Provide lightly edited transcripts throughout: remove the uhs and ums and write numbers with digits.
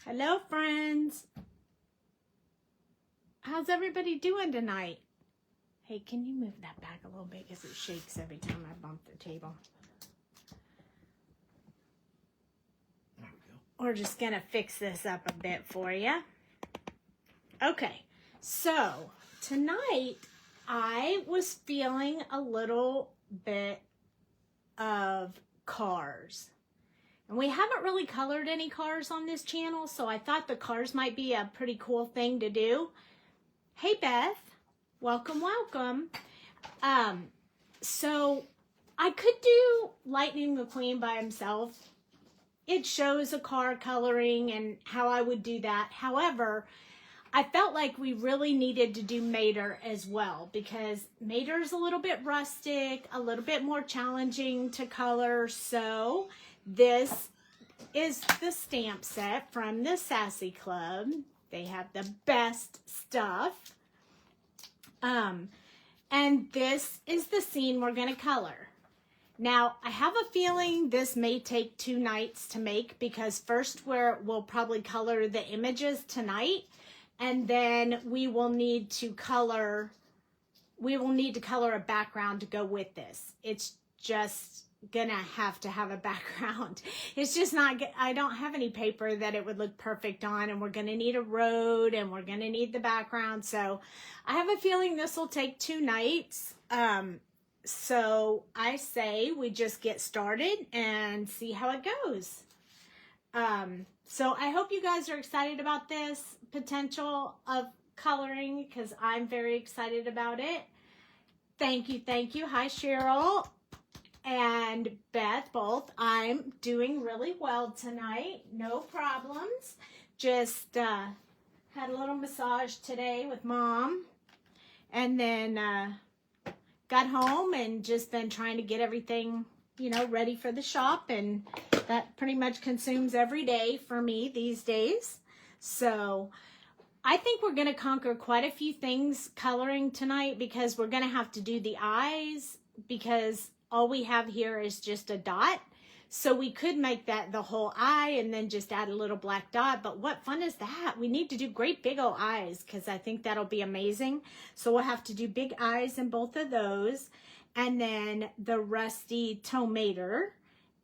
Hello, friends. How's everybody doing tonight? Hey, can you move that back a little bit because it shakes every time I bump the table? There we go. We're just going to fix this up a bit for you. Okay, so tonight I was feeling a little bit of cars. And we haven't really colored any cars on this channel, so I thought the cars might be a pretty cool thing to do. Hey, Beth. Welcome, welcome. So I could do Lightning McQueen by himself. It shows a car coloring and how I would do that. However, I felt like we really needed to do Mator as well because Mator is a little bit rustic, a little bit more challenging to color. So this is the stamp set from the Sassy Club. They have the best stuff. And this is the scene we're going to color. Now, I have a feeling this may take 2 nights to make because first we'll probably color the images tonight, and then we will need to color a background to go with this. It's just gonna have to have a background. It's just not, I don't have any paper that it would look perfect on, and we're gonna need a road and we're gonna need the background. So I have a feeling this will take 2 nights. So I say we just get started and see how it goes. So I hope you guys are excited about this potential of coloring because I'm very excited about it. Thank you, thank you. Hi, Cheryl and Beth, both. I'm doing really well tonight. No problems. Just had a little massage today with Mom. And then got home and just been trying to get everything, ready for the shop. And that pretty much consumes every day for me these days. So I think we're going to conquer quite a few things coloring tonight because we're going to have to do the eyes because all we have here is just a dot. So we could make that the whole eye and then just add a little black dot. But what fun is that? We need to do great big old eyes because I think that'll be amazing. So we'll have to do big eyes in both of those. And then the rusty tomato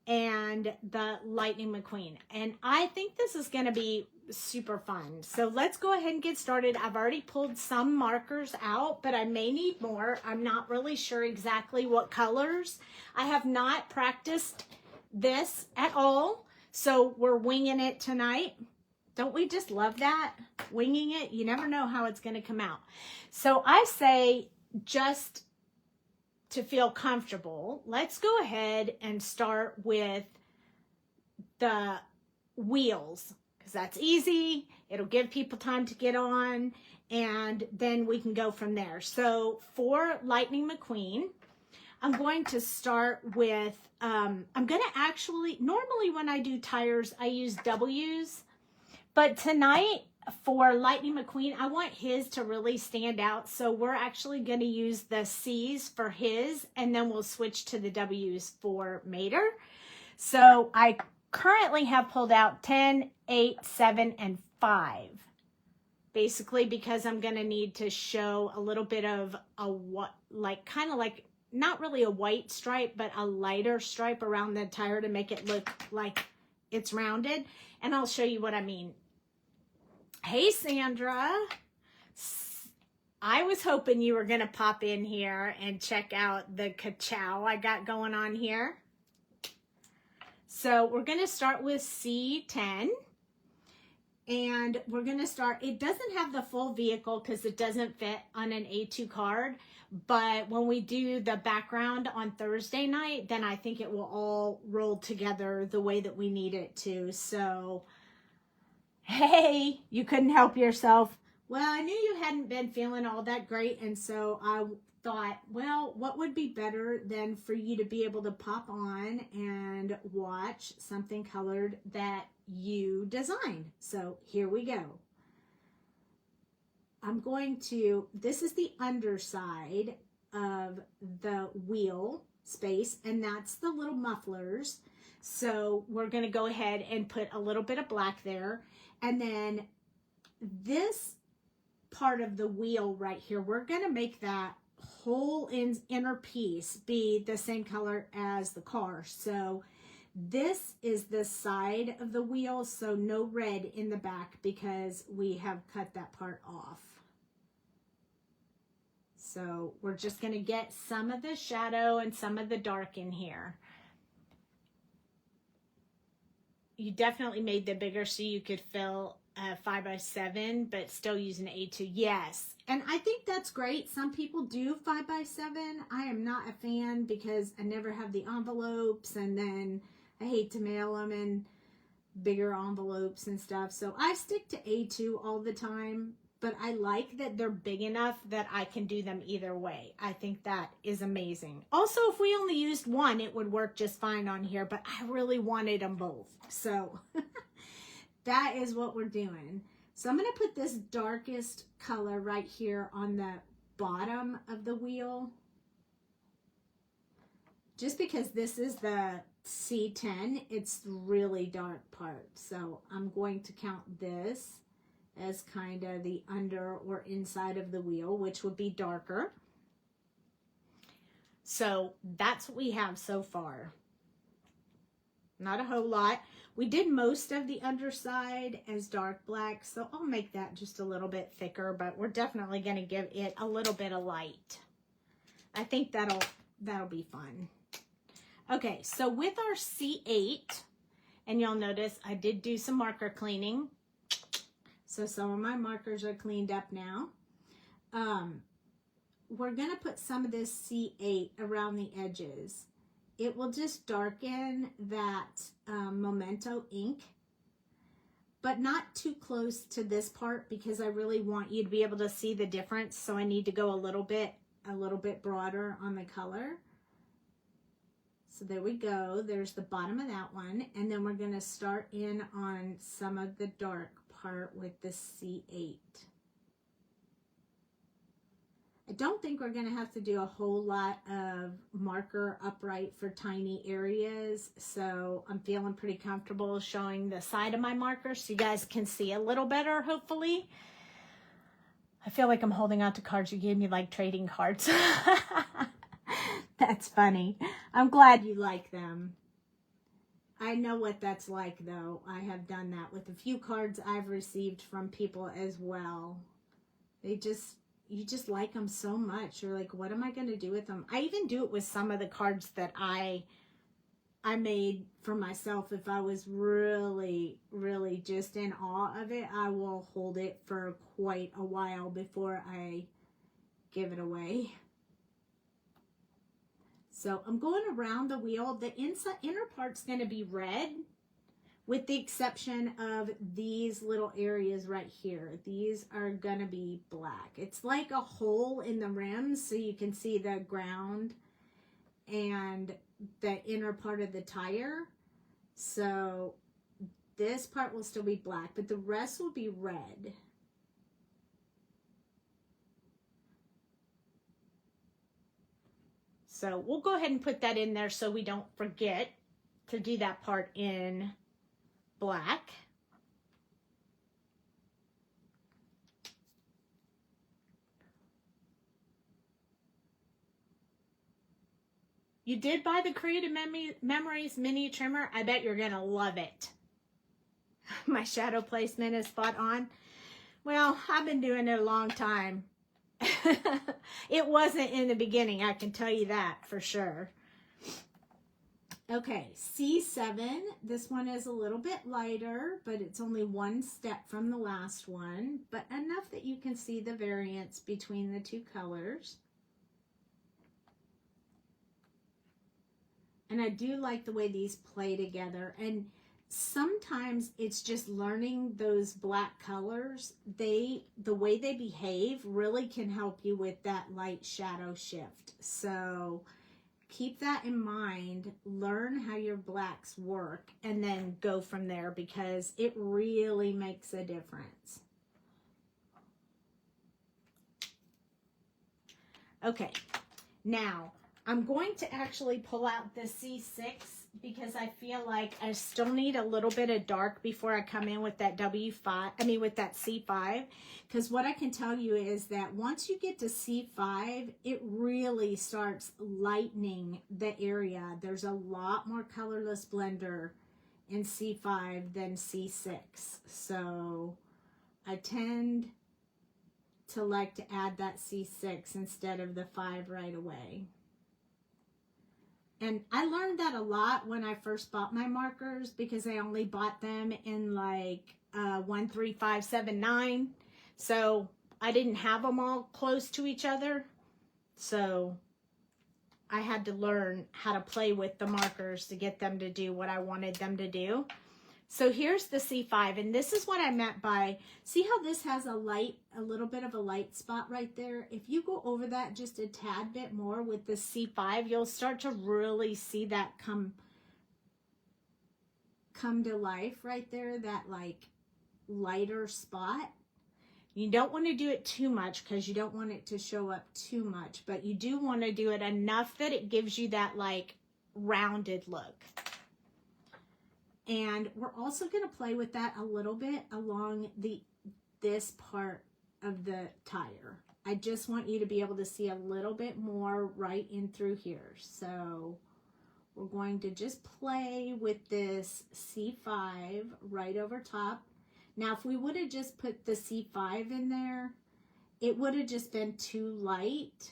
and the Lightning McQueen. And I think this is going to be super fun. So let's go ahead and get started. I've already pulled some markers out, but I may need more. I'm not really sure exactly what colors. I have not practiced this at all, so we're winging it tonight. Don't we just love that? Winging it. You never know how it's going to come out. So I say, just to feel comfortable, let's go ahead and start with the wheels because that's easy. It'll give people time to get on, and then we can go from there. So for Lightning McQueen, I'm going to start with, I'm going to actually, normally when I do tires, I use W's, but tonight for Lightning McQueen, I want his to really stand out. So we're actually going to use the C's for his, and then we'll switch to the W's for Mator. So I currently have pulled out 10, 8, 7, and 5. Basically because I'm going to need to show a little bit of kind of like, not really a white stripe, but a lighter stripe around the tire to make it look like it's rounded. And I'll show you what I mean. Hey, Sandra. I was hoping you were going to pop in here and check out the Ka-Chow I got going on here. So we're going to start with C10. And we're going to start, it doesn't have the full vehicle because it doesn't fit on an A2 card. But when we do the background on Thursday night, then I think it will all roll together the way that we need it to. So, hey, you couldn't help yourself. Well, I knew you hadn't been feeling all that great. And so I thought, well, what would be better than for you to be able to pop on and watch something colored that you designed. So here we go. I'm going to, this is the underside of the wheel space, and that's the little mufflers. So we're going to go ahead and put a little bit of black there. And then this part of the wheel right here, we're going to make that whole inner piece be the same color as the car. So this is the side of the wheel, so no red in the back because we have cut that part off. So we're just going to get some of the shadow and some of the dark in here. You definitely made the bigger so you could fill 5x7, but still using A2. Yes, and I think that's great. Some people do 5x7. I am not a fan because I never have the envelopes, and then I hate to mail them in bigger envelopes and stuff. So I stick to A2 all the time, but I like that they're big enough that I can do them either way. I think that is amazing. Also, if we only used one, it would work just fine on here, but I really wanted them both. So that is what we're doing. So I'm going to put this darkest color right here on the bottom of the wheel. Just because this is the C10, it's the really dark part. So I'm going to count this as kind of the under or inside of the wheel, which would be darker. So that's what we have so far. Not a whole lot. We did most of the underside as dark black, so I'll make that just a little bit thicker, but we're definitely going to give it a little bit of light. I think that'll be fun. Okay, so with our C8, and you'll notice I did do some marker cleaning. So some of my markers are cleaned up now. We're going to put some of this C8 around the edges. It will just darken that Memento ink, but not too close to this part because I really want you to be able to see the difference. So I need to go a little bit broader on the color. So there we go. There's the bottom of that one. And then we're going to start in on some of the dark part with the C8. I don't think we're going to have to do a whole lot of marker upright for tiny areas. So I'm feeling pretty comfortable showing the side of my marker so you guys can see a little better, hopefully. I feel like I'm holding out to cards you gave me like trading cards. That's funny. I'm glad you like them. I know what that's like, though. I have done that with a few cards I've received from people as well. You just like them so much. You're like, what am I going to do with them? I even do it with some of the cards that I made for myself. If I was really, really just in awe of it, I will hold it for quite a while before I give it away. So I'm going around the wheel. The inner part's going to be red with the exception of these little areas right here. These are going to be black. It's like a hole in the rims so you can see the ground and the inner part of the tire. So this part will still be black, but the rest will be red. So we'll go ahead and put that in there so we don't forget to do that part in black. You did buy the Creative Memories mini trimmer. I bet you're going to love it. My shadow placement is spot on. Well, I've been doing it a long time. It wasn't in the beginning, I can tell you that for sure. Okay, C7. This one is a little bit lighter, but it's only one step from the last one, but enough that you can see the variance between the two colors. And I do like the way these play together. And sometimes it's just learning those black colors. The way they behave really can help you with that light shadow shift. So keep that in mind. Learn how your blacks work and then go from there because it really makes a difference. Okay, now I'm going to actually pull out the C6 because I feel like I still need a little bit of dark before I come in with that with that C5. Because what I can tell you is that once you get to C5, it really starts lightening the area. There's a lot more colorless blender in C5 than C6. So I tend to like to add that C6 instead of the 5 right away. And I learned that a lot when I first bought my markers, because I only bought them in like 1, 3, 5, 7, 9. So I didn't have them all close to each other. So I had to learn how to play with the markers to get them to do what I wanted them to do. So here's the C5, and this is what I meant by, see how this has a little bit of a light spot right there? If you go over that just a tad bit more with the C5, you'll start to really see that come to life right there, that like lighter spot. You don't want to do it too much because you don't want it to show up too much, but you do want to do it enough that it gives you that like rounded look. And we're also going to play with that a little bit along this part of the tire. I just want you to be able to see a little bit more right in through here. So we're going to just play with this C5 right over top. Now, if we would have just put the C5 in there, it would have just been too light.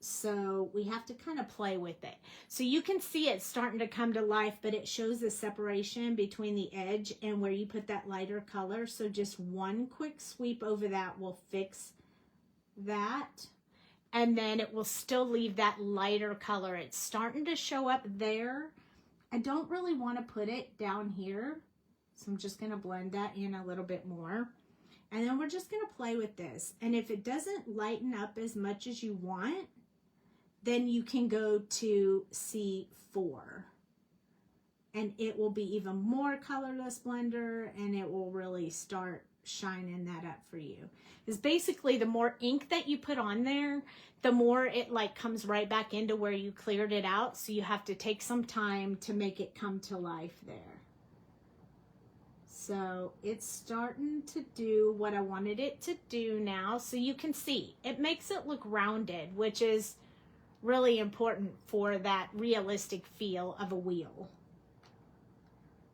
So we have to kind of play with it. So you can see it starting to come to life, but it shows the separation between the edge and where you put that lighter color. So just one quick sweep over that will fix that. And then it will still leave that lighter color. It's starting to show up there. I don't really want to put it down here. So I'm just going to blend that in a little bit more. And then we're just going to play with this. And if it doesn't lighten up as much as you want, then you can go to C4. And it will be even more colorless blender, and it will really start shining that up for you. Because basically the more ink that you put on there, the more it like comes right back into where you cleared it out. So you have to take some time to make it come to life there. So it's starting to do what I wanted it to do now. So you can see it makes it look rounded, which is really important for that realistic feel of a wheel.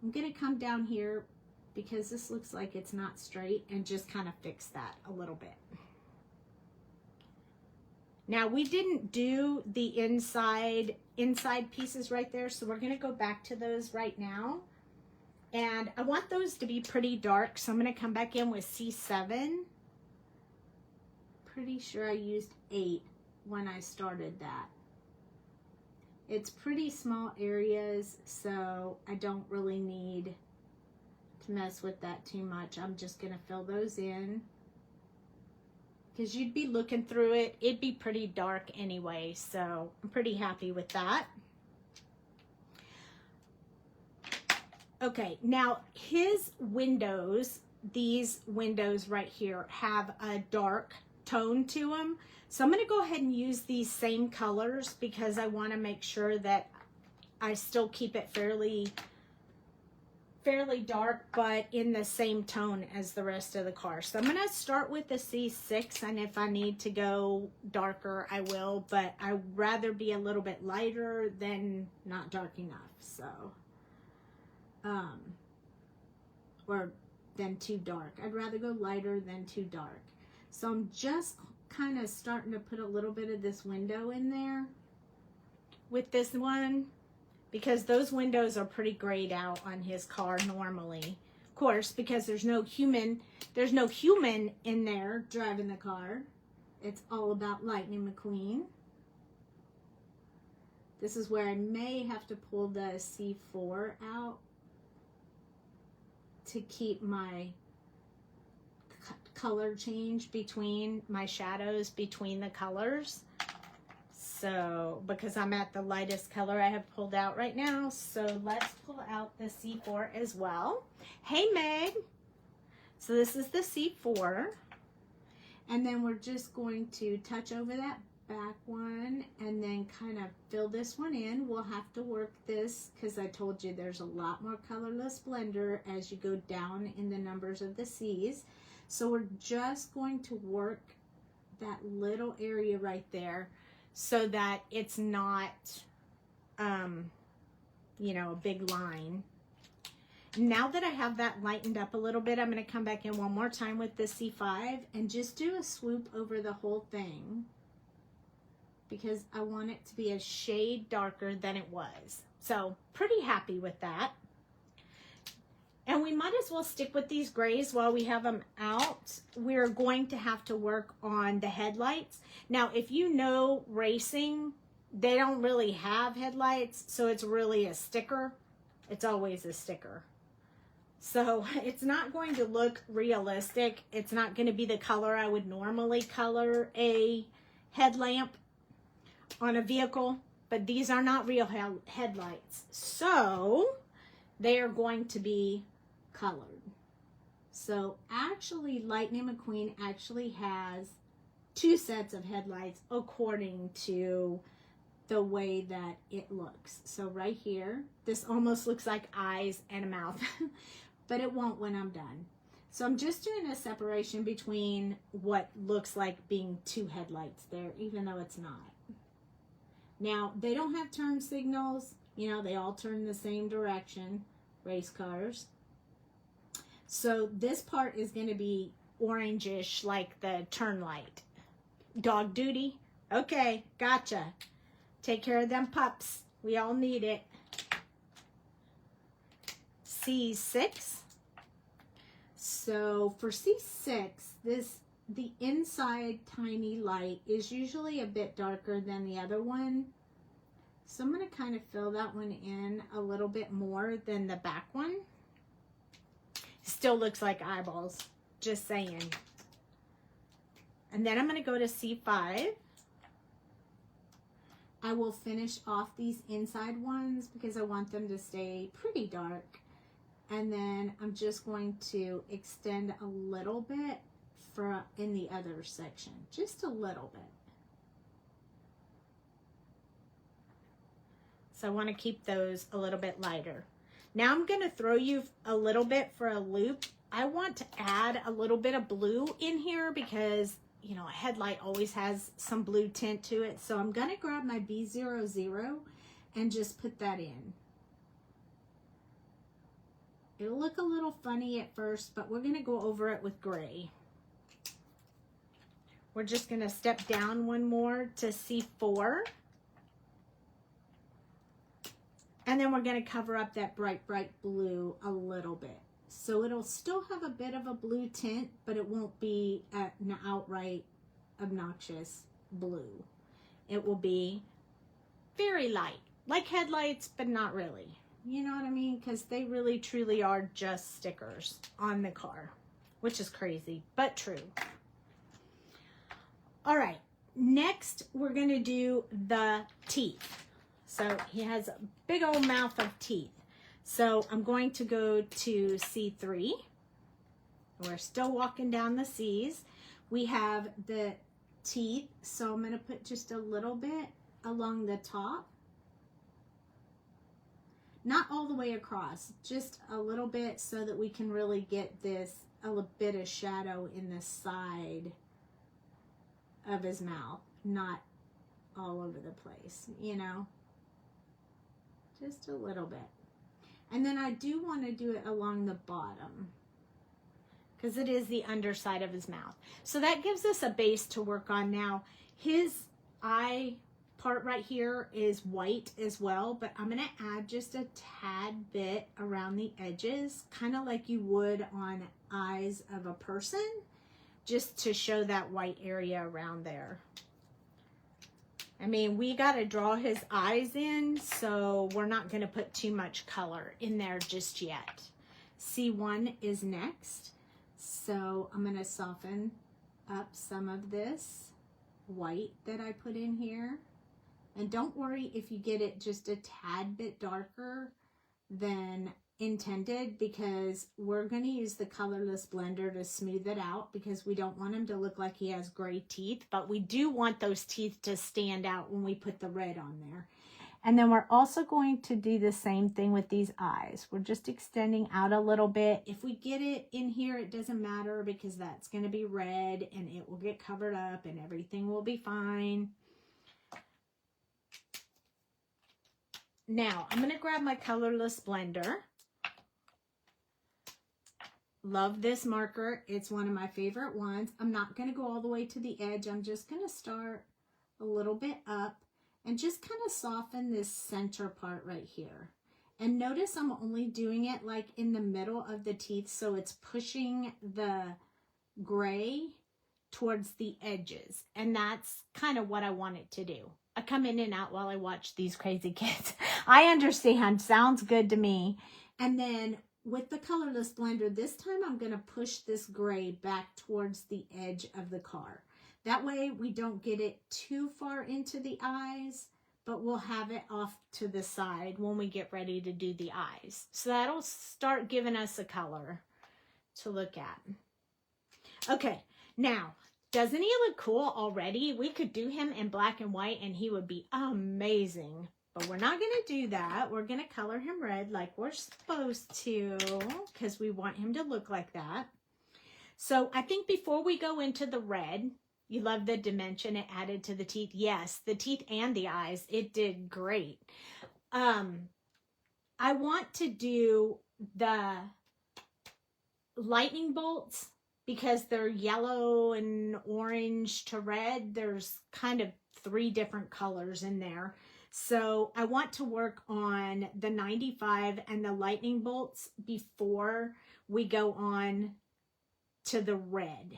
I'm going to come down here because this looks like it's not straight, and just kind of fix that a little bit. Now we didn't do the inside pieces right there, so we're going to go back to those right now. And I want those to be pretty dark, so I'm going to come back in with C7. Pretty sure I used 8 when I started that. It's pretty small areas, so I don't really need to mess with that too much. I'm just going to fill those in, because you'd be looking through it. It'd be pretty dark anyway, so I'm pretty happy with that. Okay, now his windows, these windows right here, have a dark tone to them. So I'm going to go ahead and use these same colors because I want to make sure that I still keep it fairly dark, but in the same tone as the rest of the car. So I'm going to start with the C6, and if I need to go darker, I will, but I'd rather be a little bit lighter than not dark enough. So, or than too dark. I'd rather go lighter than too dark. So I'm just kind of starting to put a little bit of this window in there with this one, because those windows are pretty grayed out on his car normally. Of course, because there's no human in there driving the car. It's all about Lightning McQueen. This is where I may have to pull the C4 out to keep my color change between my shadows between the colors. So because I'm at the lightest color I have pulled out right now, so let's pull out the C4 as well. Hey Meg. So this is the C4, and then we're just going to touch over that back one and then kind of fill this one in. We'll have to work this because I told you there's a lot more colorless blender as you go down in the numbers of the C's. So we're just going to work that little area right there so that it's not, you know, a big line. Now that I have that lightened up a little bit, I'm going to come back in one more time with the C5 and just do a swoop over the whole thing because I want it to be a shade darker than it was. So pretty happy with that. And we might as well stick with these grays while we have them out. We're going to have to work on the headlights. Now, if you know racing, they don't really have headlights, so it's really a sticker. It's always a sticker. So it's not going to look realistic. It's not going to be the color I would normally color a headlamp on a vehicle, but these are not real headlights. So they are going to be colored. So actually Lightening McQueen actually has 2 sets of headlights according to the way that it looks. So right here, this almost looks like eyes and a mouth, but it won't when I'm done. So I'm just doing a separation between what looks like being 2 headlights there, even though it's not. Now, they don't have turn signals. You know, they all turn the same direction, race cars. So this part is going to be orangish like the turn light. Dog duty? Okay, gotcha. Take care of them pups. We all need it. C6. So for C6, the inside tiny light is usually a bit darker than the other one. So I'm going to kind of fill that one in a little bit more than the back one. Still looks like eyeballs, just saying. And then I'm going to go to C5. I will finish off these inside ones because I want them to stay pretty dark. And then I'm just going to extend a little bit in the other section, just a little bit. So I want to keep those a little bit lighter. Now I'm going to throw you a little bit for a loop. I want to add a little bit of blue in here because, you know, a headlight always has some blue tint to it. So I'm going to grab my B00 and just put that in. It'll look a little funny at first, but we're going to go over it with gray. We're just going to step down one more to C4. And then we're going to cover up that bright, bright blue a little bit. So it'll still have a bit of a blue tint, but it won't be an outright obnoxious blue. It will be very light, like headlights, but not really. You know what I mean? Because they really, truly are just stickers on the car, which is crazy, but true. All right, next we're going to do the teeth. So he has a big old mouth of teeth. So I'm going to go to C3. We're still walking down the C's. We have the teeth, so I'm going to put just a little bit along the top. Not all the way across, just a little bit so that we can really get this, a little bit of shadow in the side of his mouth, not all over the place, you know, just a little bit. And then I do want to do it along the bottom because it is the underside of his mouth. So that gives us a base to work on. Now, his eye part right here is white as well, but I'm going to add just a tad bit around the edges, kind of like you would on eyes of a person, just to show that white area around there. I mean, we got to draw his eyes in, so we're not going to put too much color in there just yet. C1 is next, so I'm going to soften up some of this white that I put in here. And don't worry if you get it just a tad bit darker than intended because we're going to use the colorless blender to smooth it out because we don't want him to look like he has gray teeth, but we do want those teeth to stand out when we put the red on there. And then we're also going to do the same thing with these eyes. We're just extending out a little bit. If we get it in here, it doesn't matter because that's going to be red and it will get covered up and everything will be fine. Now, I'm going to grab my colorless blender. Love this marker. It's one of my favorite ones. I'm not going to go all the way to the edge. I'm just going to start a little bit up and just kind of soften this center part right here. And notice I'm only doing it like in the middle of the teeth, so it's pushing the gray towards the edges. And that's kind of what I want it to do. I come in and out while I watch these crazy kids. I understand. Sounds good to me. And then with the colorless blender, this time I'm going to push this gray back towards the edge of the car. That way we don't get it too far into the eyes, but we'll have it off to the side when we get ready to do the eyes. So that'll start giving us a color to look at. Okay, now, doesn't he look cool already? We could do him in black and white and he would be amazing. But we're not going to do that. We're going to color him red like we're supposed to because we want him to look like that. So I think before we go into the red, you love the dimension it added to the teeth. Yes, the teeth and the eyes. It did great. I want to do the lightning bolts because they're yellow and orange to red. There's kind of 3 different colors in there. So I want to work on the 95 and the lightning bolts before we go on to the red.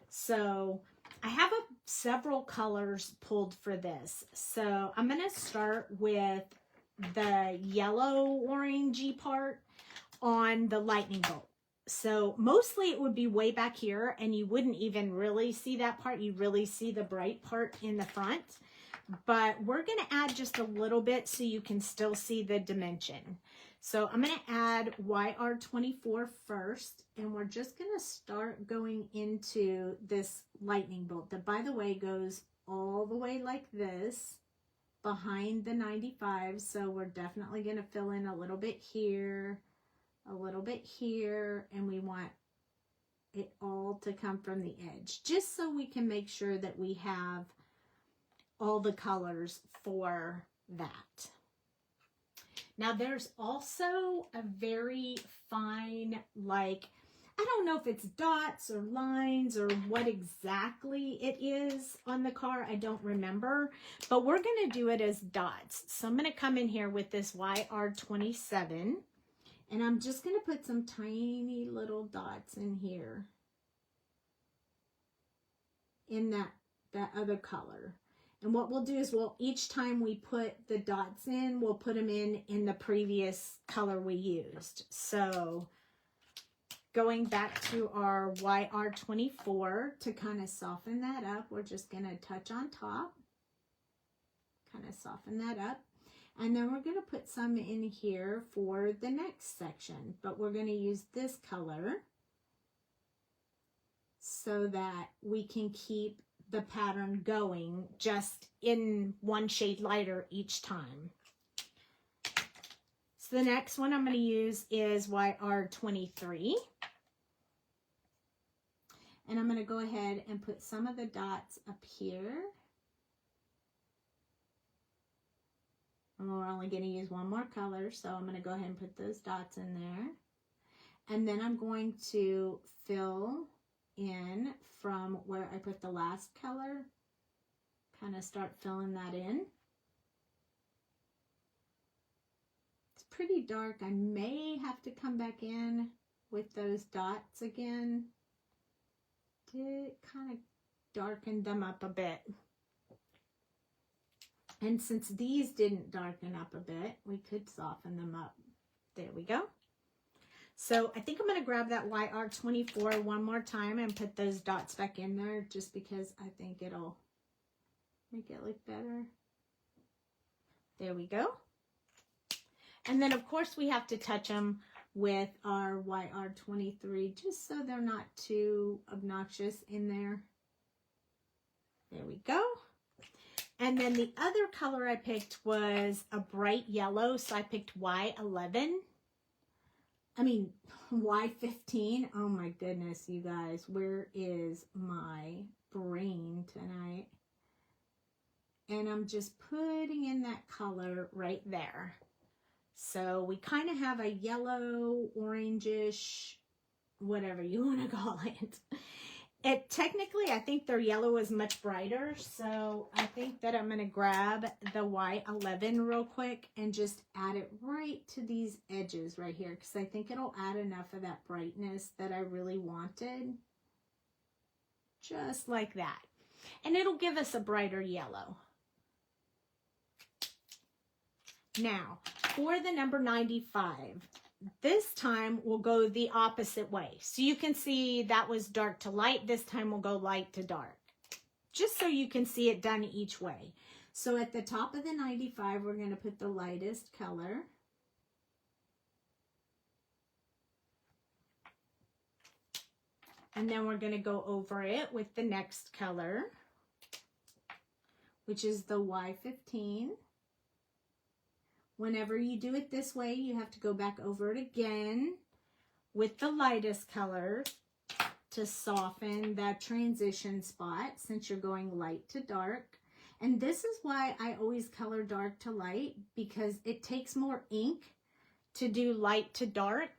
So I have several colors pulled for this. So I'm going to start with the yellow orangey part on the lightning bolt. So mostly it would be way back here and you wouldn't even really see that part. You really see the bright part in the front. But we're going to add just a little bit so you can still see the dimension. So I'm going to add YR24 first, and we're just going to start going into this lightning bolt that, by the way, goes all the way like this behind the 95. So we're definitely going to fill in a little bit here, a little bit here, and we want it all to come from the edge, just so we can make sure that we have all the colors for that. Now there's also a very fine, like, I don't know if it's dots or lines or what exactly it is on the car. I don't remember, but we're going to do it as dots. So I'm going to come in here with this YR27 and I'm just going to put some tiny little dots in here in that other color. And what we'll do is each time we put the dots in, we'll put them in the previous color we used. So going back to our YR24 to kind of soften that up, we're just going to touch on top, kind of soften that up. And then we're going to put some in here for the next section, but we're going to use this color so that we can keep the pattern going just in one shade lighter each time. So the next one I'm going to use is YR23. And I'm going to go ahead and put some of the dots up here. And we're only going to use one more color, so I'm going to go ahead and put those dots in there. And then I'm going to fill in from where I put the last color, kind of start filling that in. It's pretty dark. I may have to come back in with those dots again to kind of darken them up a bit. And since these didn't darken up a bit, we could soften them up. There we go. So I think I'm going to grab that YR24 one more time and put those dots back in there just because I think it'll make it look better. There we go. And then of course we have to touch them with our YR23, just so they're not too obnoxious in there. There we go. And then the other color I picked was a bright yellow, so I picked Y11. I mean, Y15. Oh my goodness, you guys, where is my brain tonight? And I'm just putting in that color right there. So we kind of have a yellow, orangish, whatever you want to call it. Technically, I think their yellow is much brighter, so I think that I'm going to grab the Y11 real quick and just add it right to these edges right here, because I think it'll add enough of that brightness that I really wanted. Just like that. And it'll give us a brighter yellow. Now, for the number 95, this time we'll go the opposite way. So you can see that was dark to light. This time we'll go light to dark. Just so you can see it done each way. So at the top of the 95, we're going to put the lightest color. And then we're going to go over it with the next color, which is the Y15. Whenever you do it this way, you have to go back over it again with the lightest color to soften that transition spot, since you're going light to dark. And this is why I always color dark to light, because it takes more ink to do light to dark,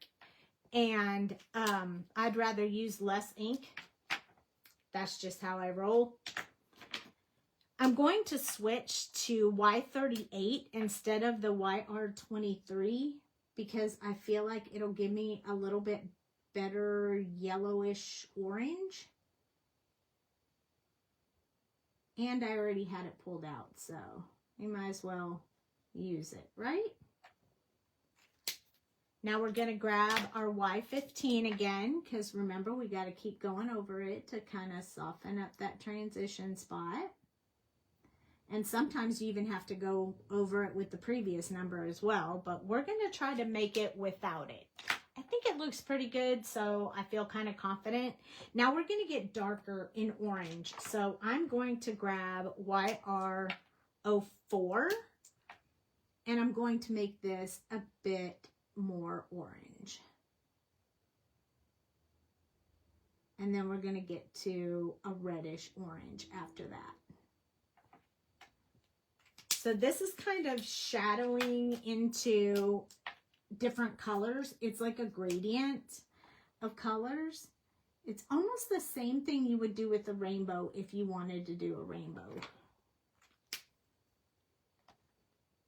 and I'd rather use less ink. That's just how I roll. I'm going to switch to Y38 instead of the YR23, because I feel like it'll give me a little bit better yellowish orange. And I already had it pulled out, so we might as well use it, right? Now we're going to grab our Y15 again, because remember, we got to keep going over it to kind of soften up that transition spot. And sometimes you even have to go over it with the previous number as well, but we're going to try to make it without it. I think it looks pretty good, so I feel kind of confident. Now we're going to get darker in orange. So I'm going to grab YR04, and I'm going to make this a bit more orange. And then we're going to get to a reddish orange after that. So this is kind of shadowing into different colors. It's like a gradient of colors. It's almost the same thing you would do with a rainbow if you wanted to do a rainbow.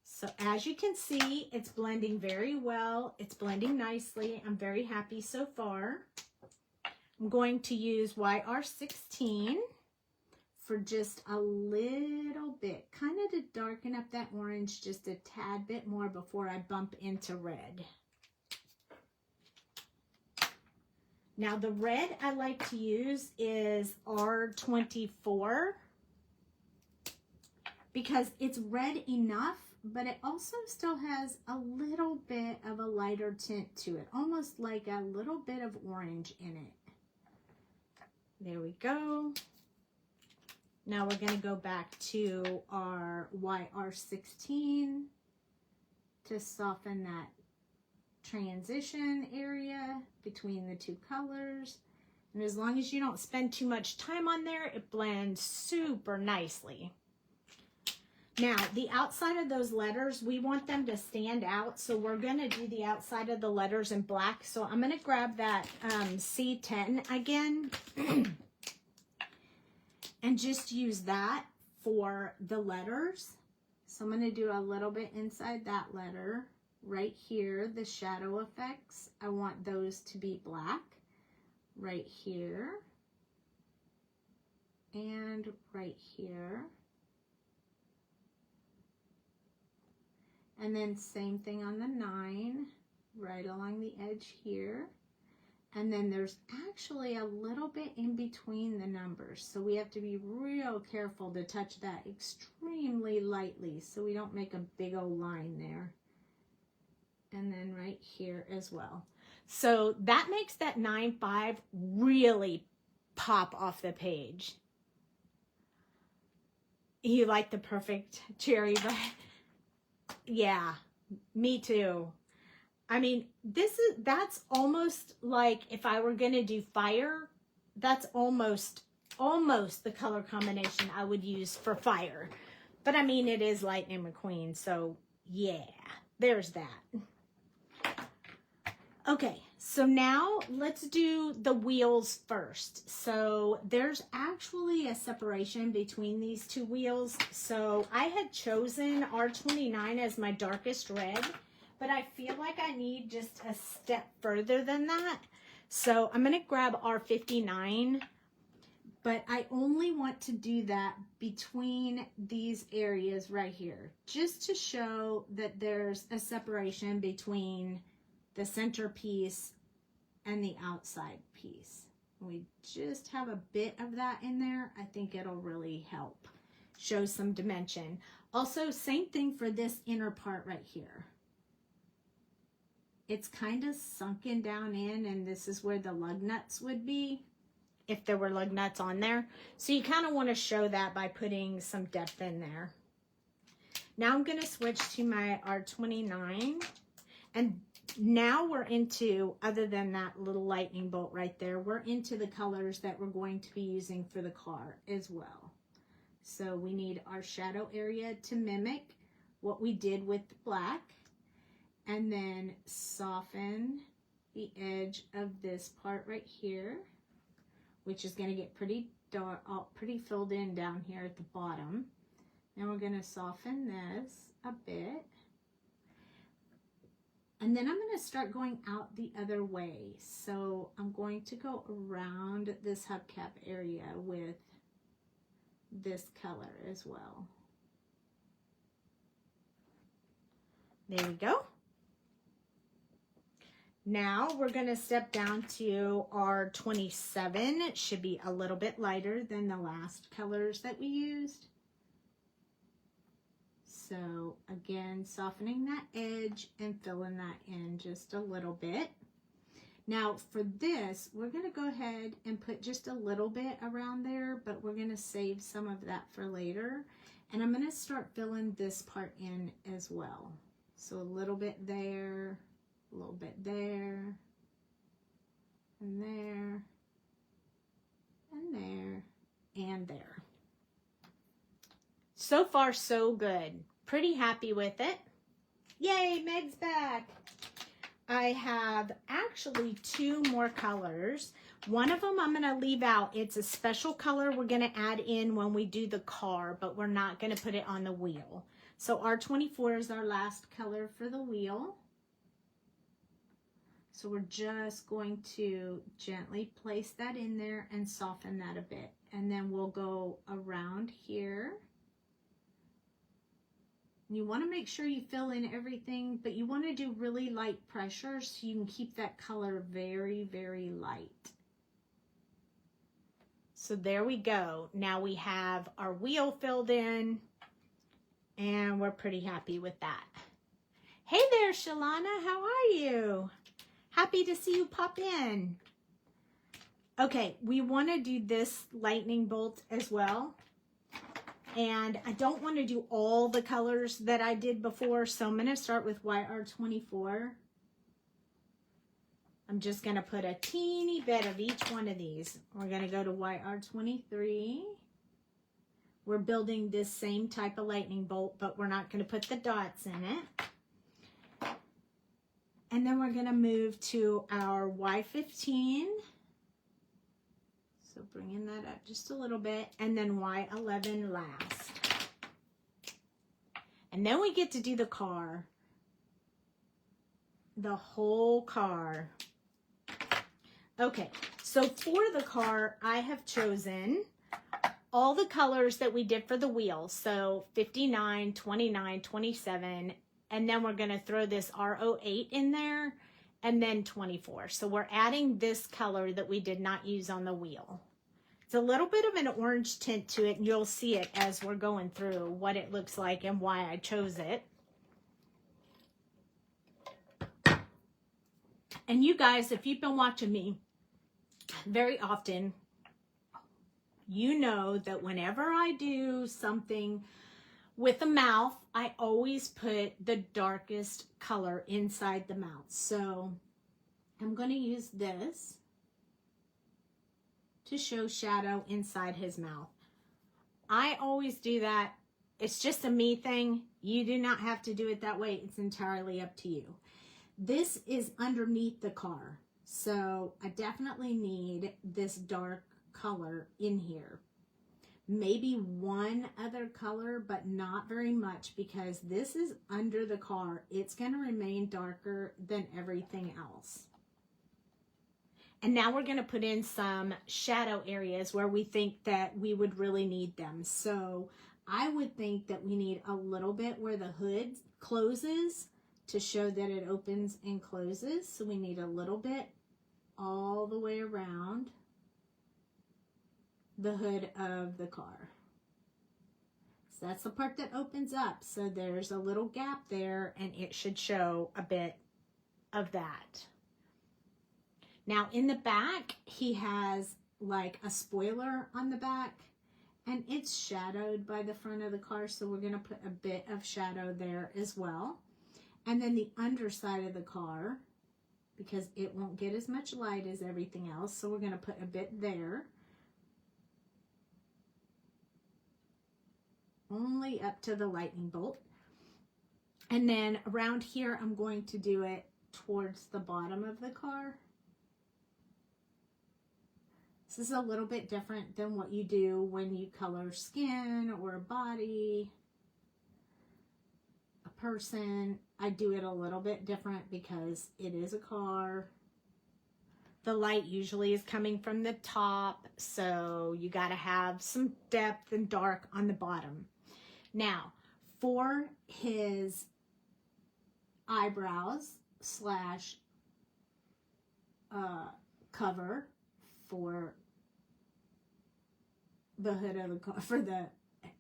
So as you can see, it's blending very well. It's blending nicely. I'm very happy so far. I'm going to use YR16 for just a little bit, kind of to darken up that orange just a tad bit more before I bump into red. Now the red I like to use is R24, because it's red enough, but it also still has a little bit of a lighter tint to it, almost like a little bit of orange in it. There we go. Now we're going to go back to our YR16 to soften that transition area between the two colors. And as long as you don't spend too much time on there, it blends super nicely. Now, the outside of those letters, we want them to stand out, so we're going to do the outside of the letters in black. So I'm going to grab that C10 again. And just use that for the letters. So I'm going to do a little bit inside that letter. Right here, the shadow effects, I want those to be black. Right here. And right here. And then same thing on the 9, right along the edge here. And then there's actually a little bit in between the numbers. So we have to be real careful to touch that extremely lightly so we don't make a big old line there. And then right here as well. So that makes that 9.5 really pop off the page. You like the perfect cherry, but yeah, me too. I mean, that's almost like if I were going to do fire, that's almost the color combination I would use for fire. But I mean, it is Lightning McQueen, so yeah, there's that. Okay, so now let's do the wheels first. So there's actually a separation between these two wheels. So I had chosen R29 as my darkest red, but I feel like I need just a step further than that. So I'm going to grab R59, but I only want to do that between these areas right here, just to show that there's a separation between the center piece and the outside piece. We just have a bit of that in there. I think it'll really help show some dimension. Also, same thing for this inner part right here. It's kind of sunken down in, and this is where the lug nuts would be, if there were lug nuts on there. So you kind of want to show that by putting some depth in there. Now I'm going to switch to my R29, and now we're into, other than that little lightning bolt right there, we're into the colors that we're going to be using for the car as well. So we need our shadow area to mimic what we did with the black, and then soften the edge of this part right here, which is going to get pretty dark, pretty filled in down here at the bottom. Then we're going to soften this a bit. And then I'm going to start going out the other way. So I'm going to go around this hubcap area with this color as well. There we go. Now we're going to step down to our 27. It should be a little bit lighter than the last colors that we used. So again, softening that edge and filling that in just a little bit. Now for this, we're going to go ahead and put just a little bit around there, but we're going to save some of that for later. And I'm going to start filling this part in as well. So a little bit there, a little bit there, and there, and there, and there. So far, so good. Pretty happy with it. Yay, Meg's back. I have actually 2 more colors. One of them I'm going to leave out. It's a special color we're going to add in when we do the car, but we're not going to put it on the wheel. So R24 is our last color for the wheel. So we're just going to gently place that in there and soften that a bit. And then we'll go around here. You want to make sure you fill in everything, but you want to do really light pressure so you can keep that color very, very light. So there we go. Now we have our wheel filled in, and we're pretty happy with that. Hey there, Shalana, how are you? Happy to see you pop in. Okay, we want to do this lightning bolt as well. And I don't want to do all the colors that I did before, so I'm going to start with YR24. I'm just going to put a teeny bit of each one of these. We're going to go to YR23. We're building this same type of lightning bolt, but we're not going to put the dots in it. And then we're going to move to our Y15. So bringing that up just a little bit, and then Y11 last. And then we get to do the car. The whole car. Okay, so for the car, I have chosen all the colors that we did for the wheels. So 59, 29, 27, and then we're going to throw this R08 in there. And then 24. So we're adding this color that we did not use on the wheel. It's a little bit of an orange tint to it, and you'll see it as we're going through what it looks like and why I chose it. And you guys, if you've been watching me very often, you know that whenever I do something with the mouth, I always put the darkest color inside the mouth. So I'm going to use this to show shadow inside his mouth. I always do that. It's just a me thing. You do not have to do it that way. It's entirely up to you. This is underneath the car, so I definitely need this dark color in here. Maybe one other color, but not very much, because this is under the car. It's going to remain darker than everything else. And now we're going to put in some shadow areas where we think that we would really need them. So I would think that we need a little bit where the hood closes to show that it opens and closes. So we need a little bit all the way around the hood of the car. So that's the part that opens up. So there's a little gap there, and it should show a bit of that. Now in the back, he has like a spoiler on the back, and it's shadowed by the front of the car. So we're going to put a bit of shadow there as well. And then the underside of the car, because it won't get as much light as everything else. So we're going to put a bit there. Only up to the lightning bolt. And then around here, I'm going to do it towards the bottom of the car. This is a little bit different than what you do when you color skin or a body, a person. I do it a little bit different because it is a car. The light usually is coming from the top, so you got to have some depth and dark on the bottom. Now, for his eyebrows slash cover for the hood of the car, for the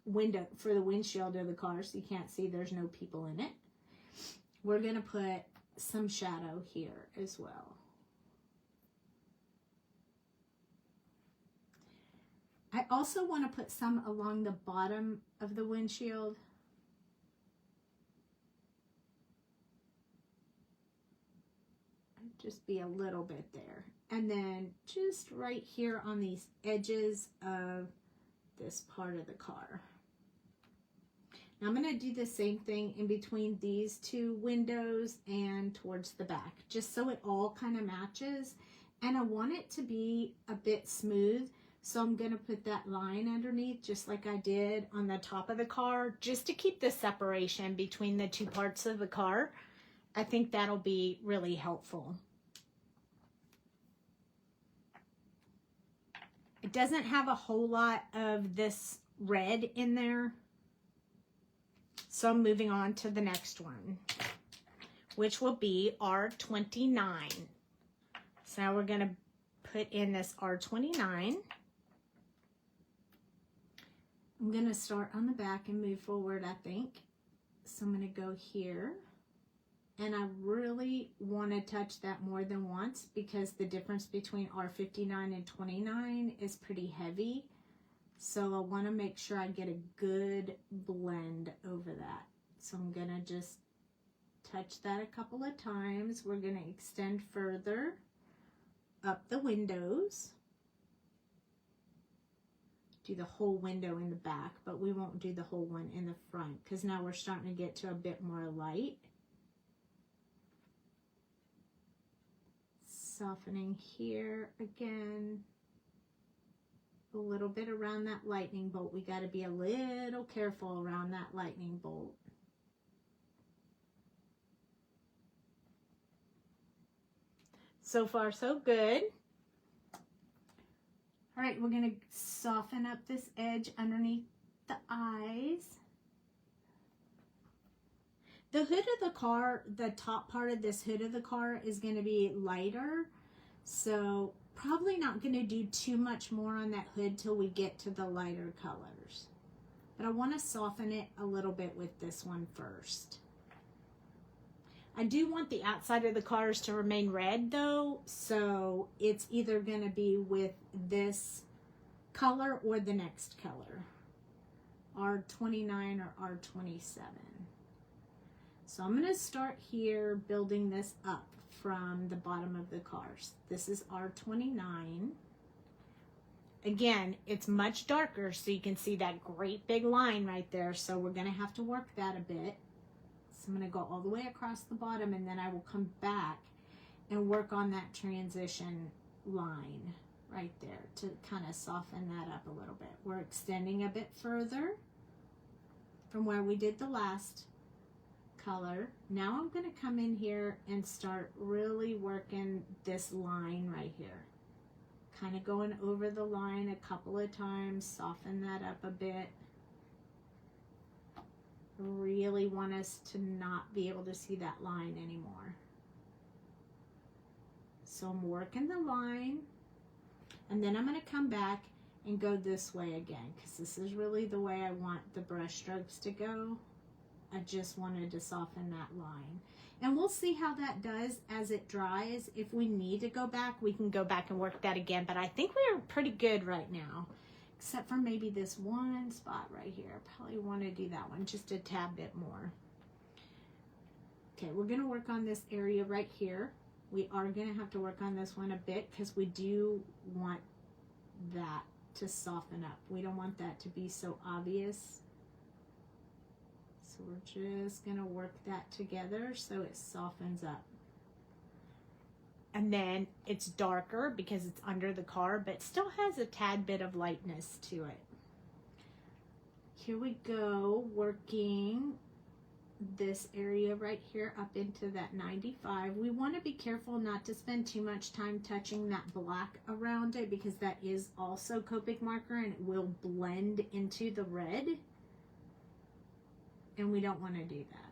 window, for the windshield of the car, so you can't see, there's no people in it, we're going to put some shadow here as well. I also want to put some along the bottom of the windshield. Just be a little bit there. And then just right here on these edges of this part of the car. Now I'm going to do the same thing in between these two windows and towards the back, just so it all kind of matches. And I want it to be a bit smooth. So I'm going to put that line underneath, just like I did on the top of the car, just to keep the separation between the two parts of the car. I think that'll be really helpful. It doesn't have a whole lot of this red in there. So I'm moving on to the next one, which will be R29. So now we're going to put in this R29. I'm going to start on the back and move forward, I think. So I'm going to go here. And I really want to touch that more than once, because the difference between R59 and 29 is pretty heavy. So I want to make sure I get a good blend over that. So I'm going to just touch that a couple of times. We're going to extend further up the windows. Do the whole window in the back, but we won't do the whole one in the front, because now we're starting to get to a bit more light. Softening here again. A little bit around that lightning bolt. We got to be a little careful around that lightning bolt. So far, so good. All right, we're going to soften up this edge underneath the eyes. The hood of the car, the top part of this hood of the car is going to be lighter. So probably not going to do too much more on that hood till we get to the lighter colors. But I want to soften it a little bit with this one first. I do want the outside of the cars to remain red though, so it's either going to be with this color or the next color, R29 or R27. So I'm going to start here building this up from the bottom of the cars. This is R29. Again, it's much darker, so you can see that great big line right there, so we're going to have to work that a bit. So I'm going to go all the way across the bottom, and then I will come back and work on that transition line right there to kind of soften that up a little bit. We're extending a bit further from where we did the last color. Now I'm going to come in here and start really working this line right here. Kind of going over the line a couple of times, soften that up a bit. Really want us to not be able to see that line anymore. So I'm working the line, and then I'm going to come back and go this way again, because this is really the way I want the brush strokes to go. I just wanted to soften that line. And we'll see how that does as it dries. If we need to go back, we can go back and work that again. But I think we're pretty good right now, except for maybe this one spot right here. Probably want to do that one just a tad bit more. Okay, we're going to work on this area right here. We are going to have to work on this one a bit because we do want that to soften up. We don't want that to be so obvious. So we're just going to work that together so it softens up. And then it's darker because it's under the car, but still has a tad bit of lightness to it. Here we go, working this area right here up into that 95. We want to be careful not to spend too much time touching that black around it, because that is also Copic marker and it will blend into the red. And we don't want to do that.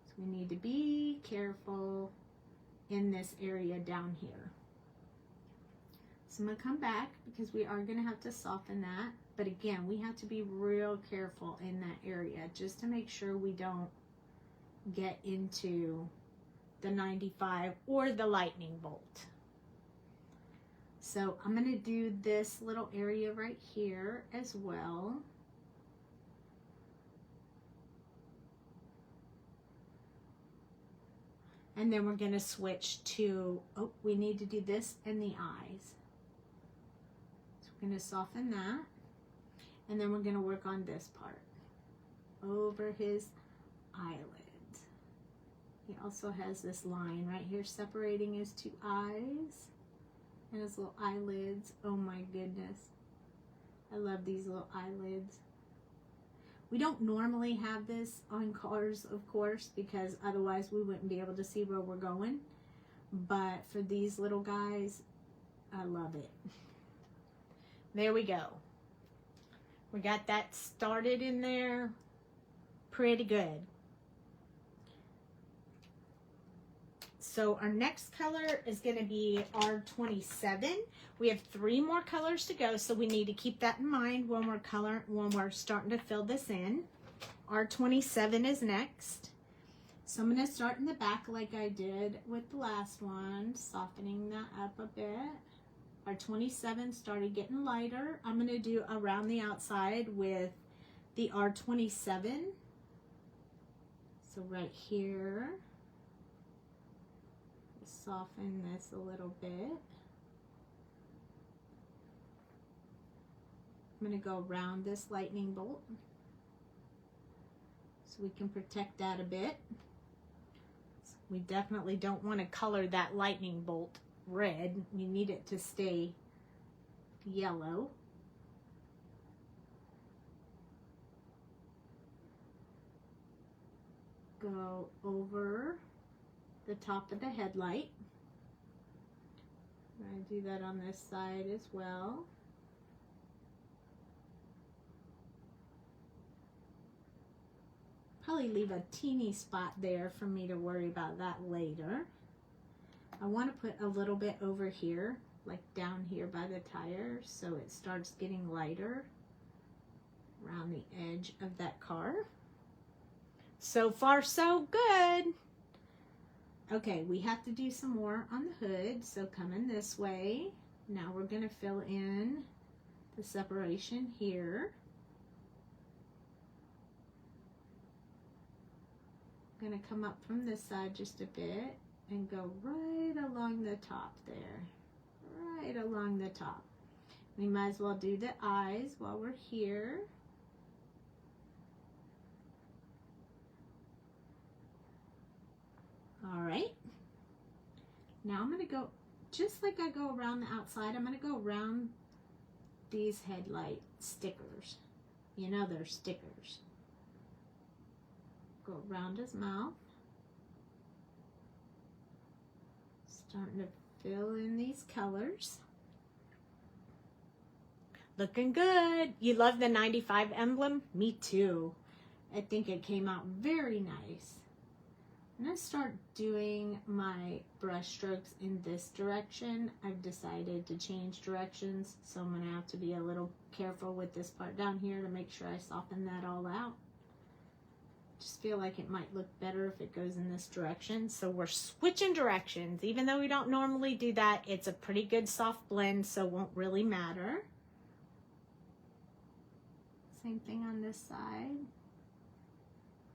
So we need to be careful in this area down here. So I'm going to come back because we are going to have to soften that. But again, we have to be real careful in that area just to make sure we don't get into the 95 or the lightning bolt. So I'm going to do this little area right here as well. And then we're going to switch to, oh, we need to do this and the eyes. So we're going to soften that. And then we're going to work on this part over his eyelids. He also has this line right here separating his two eyes and his little eyelids. Oh my goodness. I love these little eyelids. We don't normally have this on cars, of course, because otherwise we wouldn't be able to see where we're going. But for these little guys, I love it. There we go. We got that started in there pretty good. So our next color is going to be R27. We have 3 more colors to go, so we need to keep that in mind when we're starting to fill this in. R27 is next. So I'm going to start in the back like I did with the last one, softening that up a bit. R27 started getting lighter. I'm going to do around the outside with the R27. So right here, soften this a little bit. I'm going to go around this lightning bolt so we can protect that a bit. So we definitely don't want to color that lightning bolt red. We need it to stay yellow. Go over the top of the headlight. I'm going to do that on this side as well. Probably leave a teeny spot there for me to worry about that later. I want to put a little bit over here, like down here by the tire, so it starts getting lighter around the edge of that car. So far, so good. Okay, we have to do some more on the hood, so come in this way. Now we're going to fill in the separation here. I'm going to come up from this side just a bit and go right along the top there. Right along the top. We might as well do the eyes while we're here. All right. Now I'm going to go, just like I go around the outside, I'm going to go around these headlight stickers. You know they're stickers. Go around his mouth. Starting to fill in these colors. Looking good. You love the 95 emblem? Me too. I think it came out very nice. I'm going to start doing my brush strokes in this direction. I've decided to change directions, so I'm going to have to be a little careful with this part down here to make sure I soften that all out. Just feel like it might look better if it goes in this direction. So we're switching directions. Even though we don't normally do that, it's a pretty good soft blend, so it won't really matter. Same thing on this side.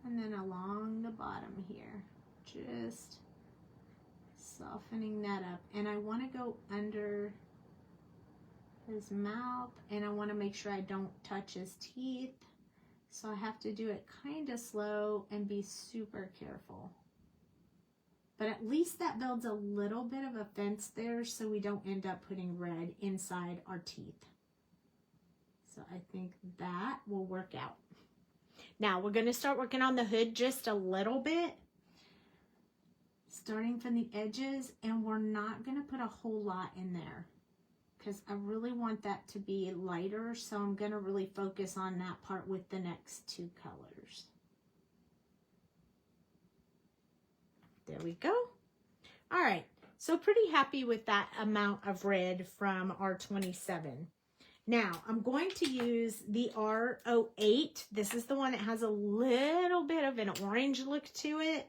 And then along the bottom here. Just softening that up. And I want to go under his mouth, and I want to make sure I don't touch his teeth. So I have to do it kind of slow and be super careful. But at least that builds a little bit of a fence there so we don't end up putting red inside our teeth. So I think that will work out. Now we're going to start working on the hood just a little bit. Starting from the edges, and we're not going to put a whole lot in there because I really want that to be lighter, so I'm going to really focus on that part with the next two colors. There we go. All right, so pretty happy with that amount of red from R27. Now, I'm going to use the R08. This is the one that has a little bit of an orange look to it.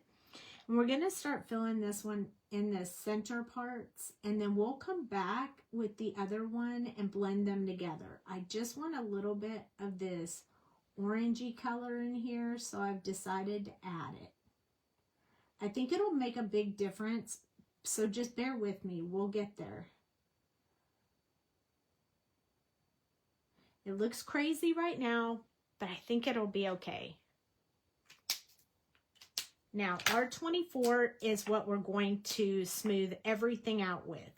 And we're going to start filling this one in the center parts, and then we'll come back with the other one and blend them together. I just want a little bit of this orangey color in here, so I've decided to add it. I think it'll make a big difference, so just bear with me. We'll get there. It looks crazy right now, but I think it'll be okay. Now, R24 is what we're going to smooth everything out with.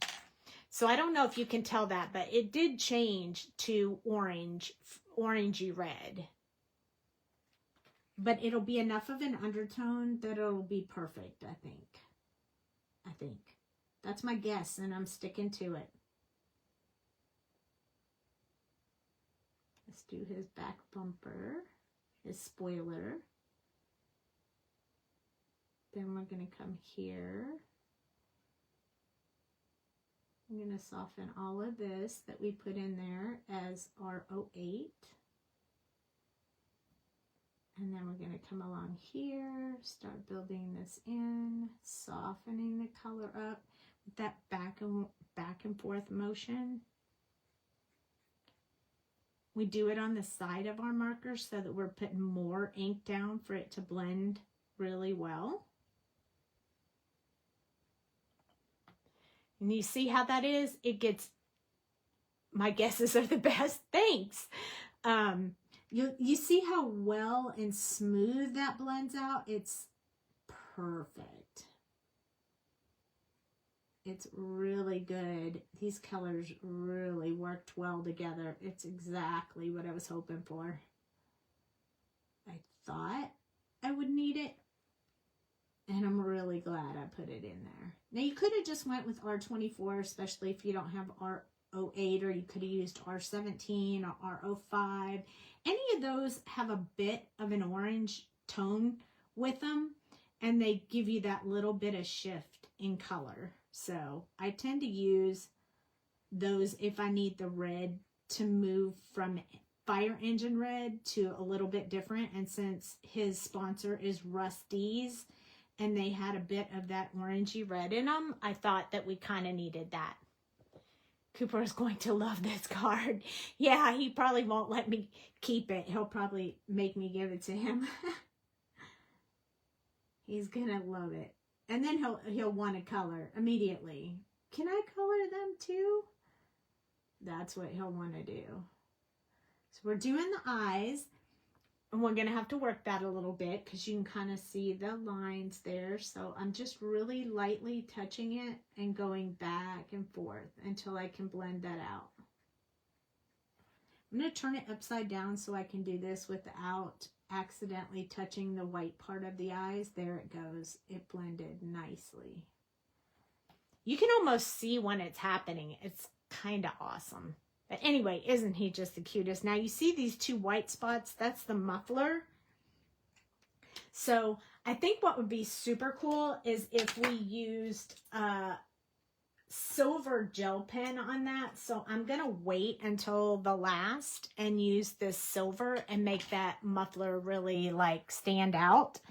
So I don't know if you can tell that, but it did change to orangey red. But it'll be enough of an undertone that it'll be perfect, I think. That's my guess, and I'm sticking to it. Let's do his back bumper, his spoiler. Then we're going to come here. I'm going to soften all of this that we put in there as R08. And then we're going to come along here, start building this in, softening the color up with that back and forth motion. We do it on the side of our marker so that we're putting more ink down for it to blend really well. And you see how that is? It gets, my guesses are the best. Thanks. You see how well and smooth that blends out? It's perfect. It's really good. These colors really worked well together. It's exactly what I was hoping for. I thought I would need it, and I'm really glad I put it in there. Now, you could have just went with R24, especially if you don't have R08, or you could have used R17 or R05. Any of those have a bit of an orange tone with them, and they give you that little bit of shift in color. So I tend to use those if I need the red to move from fire engine red to a little bit different. And since his sponsor is Rusty's and they had a bit of that orangey red in them, I thought that we kind of needed that. Cooper is going to love this card. Yeah, he probably won't let me keep it. He'll probably make me give it to him. He's gonna love it. And then he'll want to color immediately. Can I color them too? That's what he'll want to do. So we're doing the eyes. And we're going to have to work that a little bit because you can kind of see the lines there. So I'm just really lightly touching it and going back and forth until I can blend that out. I'm going to turn it upside down so I can do this without accidentally touching the white part of the eyes. There it goes. It blended nicely. You can almost see when it's happening. It's kind of awesome. But anyway, isn't he just the cutest? Now you see these two white spots? That's the muffler. So I think what would be super cool is if we used a silver gel pen on that. So I'm going to wait until the last and use this silver and make that muffler really like stand out.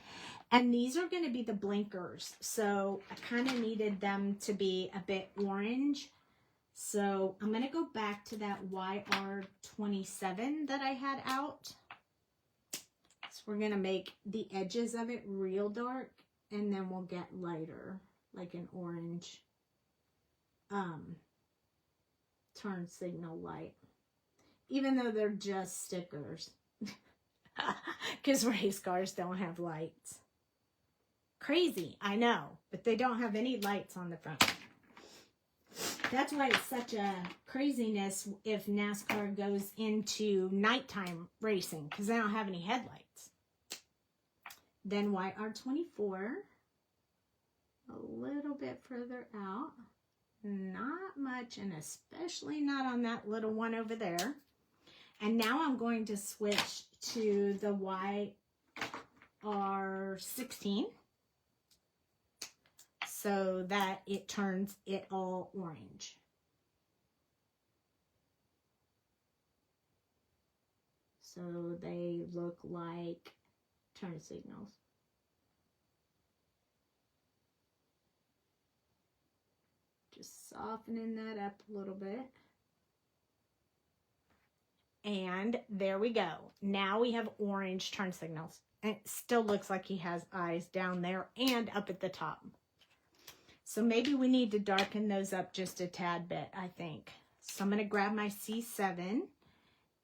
And these are going to be the blinkers. So I kind of needed them to be a bit orange. So I'm going to go back to that YR27 that I had out. So we're going to make the edges of it real dark and then we'll get lighter, like an orange turn signal light. Even though they're just stickers. Because race cars don't have lights. Crazy, I know, but they don't have any lights on the front. That's why it's such a craziness if NASCAR goes into nighttime racing, because they don't have any headlights. Then YR24, a little bit further out, not much, and especially not on that little one over there. And now I'm going to switch to the YR16. So that it turns it all orange. So they look like turn signals. Just softening that up a little bit. And there we go. Now we have orange turn signals. And it still looks like he has eyes down there and up at the top. So maybe we need to darken those up just a tad bit, I think. So I'm going to grab my C7 and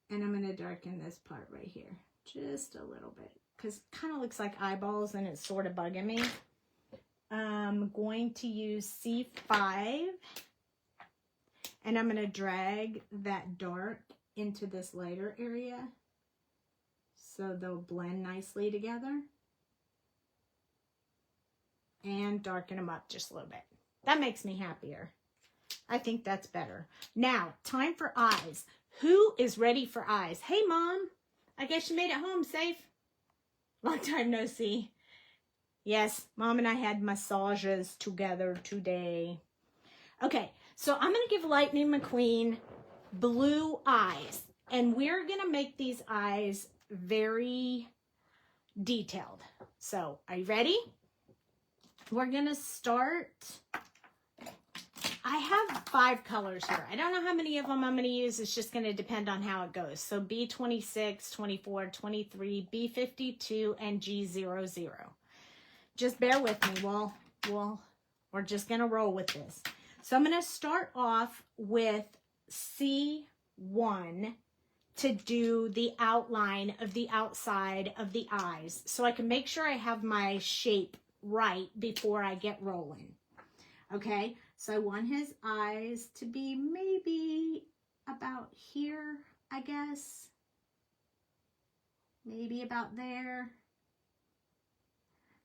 I'm going to darken this part right here just a little bit because it kind of looks like eyeballs and it's sort of bugging me. I'm going to use C5 and I'm going to drag that dark into this lighter area so they'll blend nicely together. And darken them up just a little bit. That makes me happier. I think that's better. Now, time for eyes. Who is ready for eyes? Hey, Mom. I guess you made it home safe. Long time no see. Yes, Mom and I had massages together today. Okay, so I'm going to give Lightning McQueen blue eyes. And we're going to make these eyes very detailed. So, are you ready? We're going to start. I have 5 colors here. I don't know how many of them I'm going to use. It's just going to depend on how it goes. So B26, 24, 23, B52, and G00. Just bear with me. We're just going to roll with this. So I'm going to start off with C1 to do the outline of the outside of the eyes. So I can make sure I have my shape right before I get rolling. Okay, so I want his eyes to be maybe about here, I guess. Maybe about there.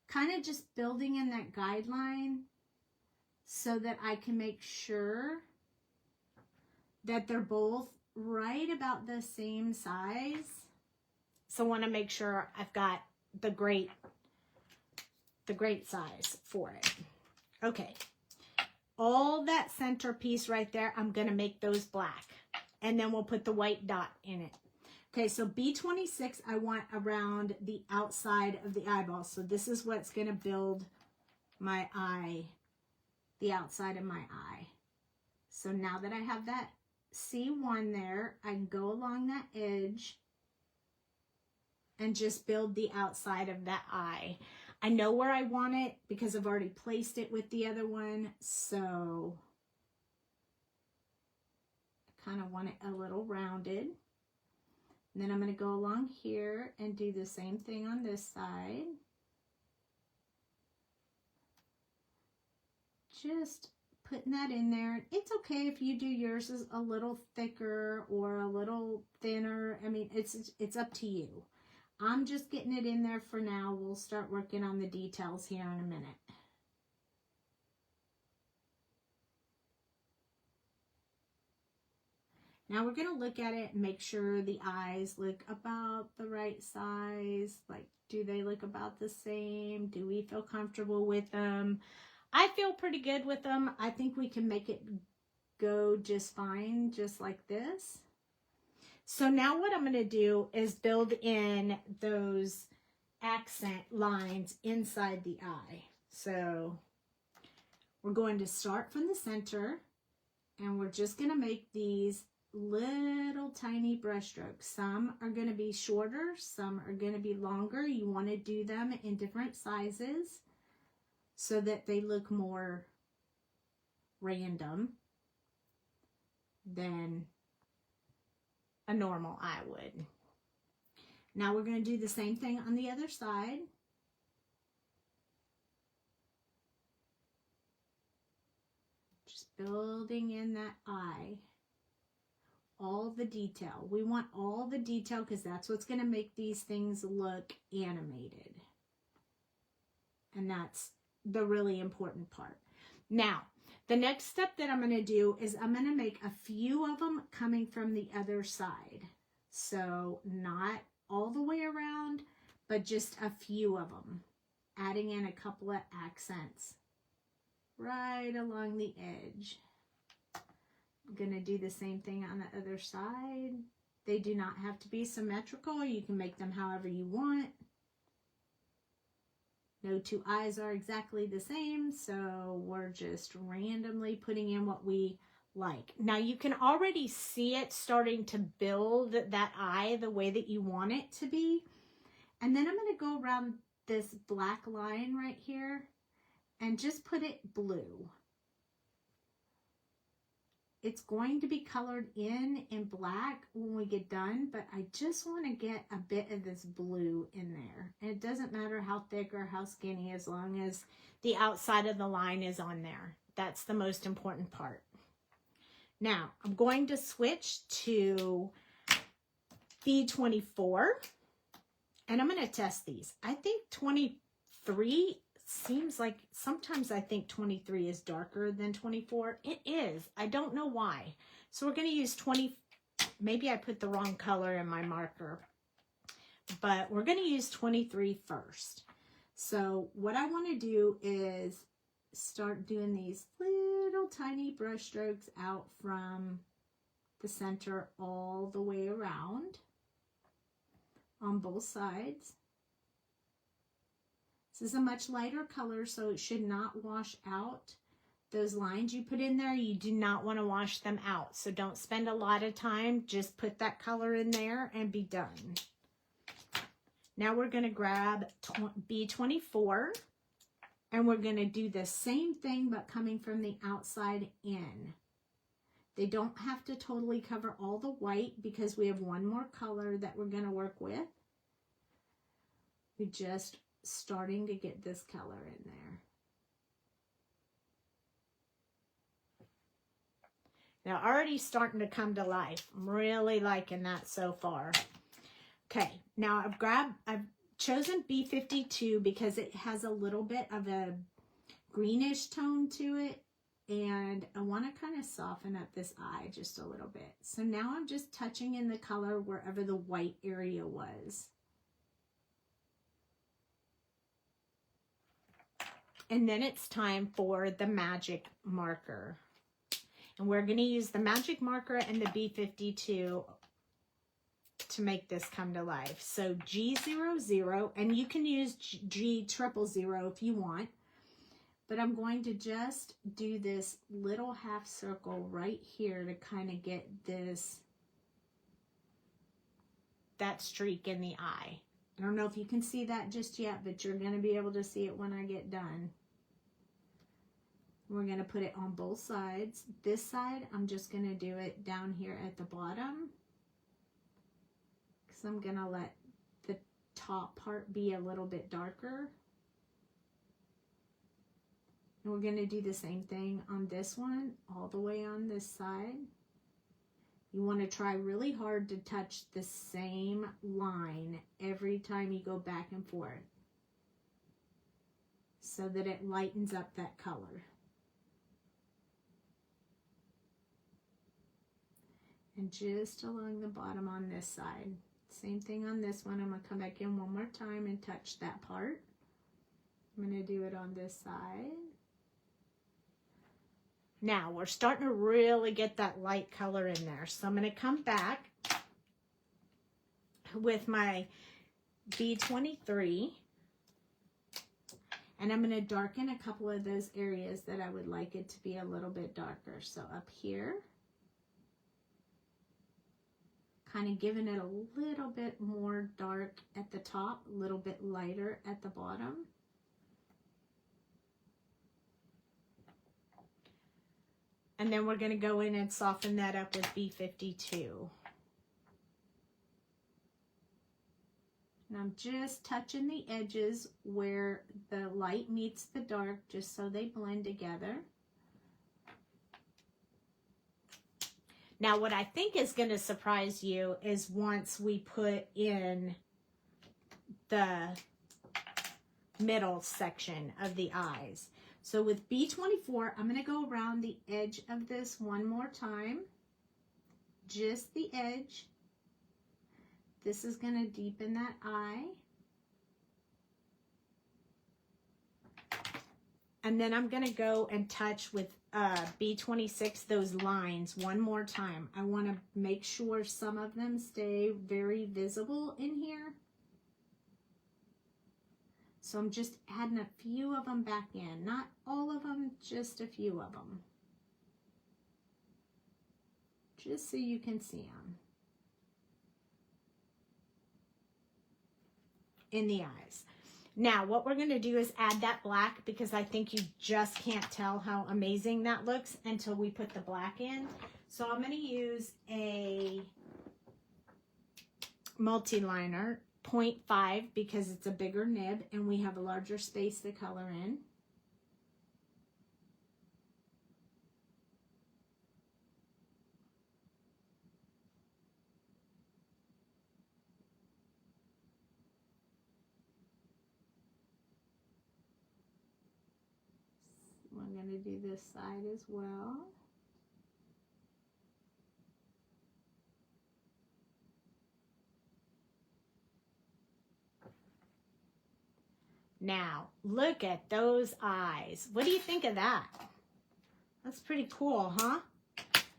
Kind of just building in that guideline so that I can make sure that they're both right about the same size. So I want to make sure I've got the great size for it. Okay, all that center piece right there, I'm going to make those black. And then we'll put the white dot in it. Okay, so B26 I want around the outside of the eyeball. So this is what's going to build my eye, the outside of my eye. So now that I have that C1 there, I can go along that edge and just build the outside of that eye. I know where I want it because I've already placed it with the other one. So I kind of want it a little rounded. And then I'm going to go along here and do the same thing on this side. Just putting that in there. It's okay if you do yours is a little thicker or a little thinner. I mean, it's up to you. I'm just getting it in there for now. We'll start working on the details here in a minute. Now we're going to look at it and make sure the eyes look about the right size. Like, do they look about the same? Do we feel comfortable with them? I feel pretty good with them. I think we can make it go just fine, just like this. So now what I'm going to do is build in those accent lines inside the eye. So we're going to start from the center, and we're just going to make these little tiny brush strokes. Some are going to be shorter, some are going to be longer. You want to do them in different sizes so that they look more random than a normal eye would. Now we're going to do the same thing on the other side. Just building in that eye. All the detail. We want all the detail because that's what's going to make these things look animated. And that's the really important part. Now, the next step that I'm going to do is I'm going to make a few of them coming from the other side. So not all the way around, but just a few of them. Adding in a couple of accents right along the edge. I'm going to do the same thing on the other side. They do not have to be symmetrical. You can make them however you want. No two eyes are exactly the same, so we're just randomly putting in what we like. Now you can already see it starting to build that eye the way that you want it to be. And then I'm going to go around this black line right here and just put it blue. It's going to be colored in black when we get done, but I just want to get a bit of this blue in there. And it doesn't matter how thick or how skinny, as long as the outside of the line is on there. That's the most important part. Now, I'm going to switch to B24, and I'm going to test these. I think 23 seems like, sometimes I think 23 is darker than 24. It is. I don't know why. So we're going to use 20. Maybe I put the wrong color in my marker, but we're going to use 23 first. So what I want to do is start doing these little tiny brush strokes out from the center all the way around on both sides. This is a much lighter color, so it should not wash out. Those lines you put in there, you do not want to wash them out. So don't spend a lot of time. Just put that color in there and be done. Now we're going to grab B24, and we're going to do the same thing, but coming from the outside in. They don't have to totally cover all the white because we have one more color that we're going to work with. We just starting to get this color in there. Now already starting to come to life. I'm really liking that so far. Okay, now I've chosen B52 because it has a little bit of a greenish tone to it, and I want to kind of soften up this eye just a little bit. So now I'm just touching in the color wherever the white area was. And then it's time for the magic marker. And we're going to use the magic marker and the B52 to to make this come to life. So G00, and you can use G000 if you want. But I'm going to just do this little half circle right here to kind of get that streak in the eye. I don't know if you can see that just yet, but you're going to be able to see it when I get done. We're going to put it on both sides. This side, I'm just going to do it down here at the bottom, because I'm going to let the top part be a little bit darker. And we're going to do the same thing on this one, all the way on this side. You want to try really hard to touch the same line every time you go back and forth, so that it lightens up that color. And just along the bottom on this side. Same thing on this one. I'm going to come back in one more time and touch that part. I'm going to do it on this side. Now we're starting to really get that light color in there. So I'm going to come back with my B23, and I'm going to darken a couple of those areas that I would like it to be a little bit darker. So up here, kind of giving it a little bit more dark at the top, a little bit lighter at the bottom. And then we're going to go in and soften that up with B52. And I'm just touching the edges where the light meets the dark, just so they blend together. Now, what I think is going to surprise you is once we put in the middle section of the eyes. So with B24, I'm going to go around the edge of this one more time. Just the edge. This is going to deepen that eye. And then I'm going to go and touch with B26 those lines one more time. I want to make sure some of them stay very visible in here. So I'm just adding a few of them back in. Not all of them, just a few of them. Just so you can see them in the eyes. Now, what we're going to do is add that black, because I think you just can't tell how amazing that looks until we put the black in. So I'm going to use a multi-liner, 0.5, because it's a bigger nib and we have a larger space to color in. I'm going to do this side as well. Now, look at those eyes. What do you think of that? That's pretty cool, huh?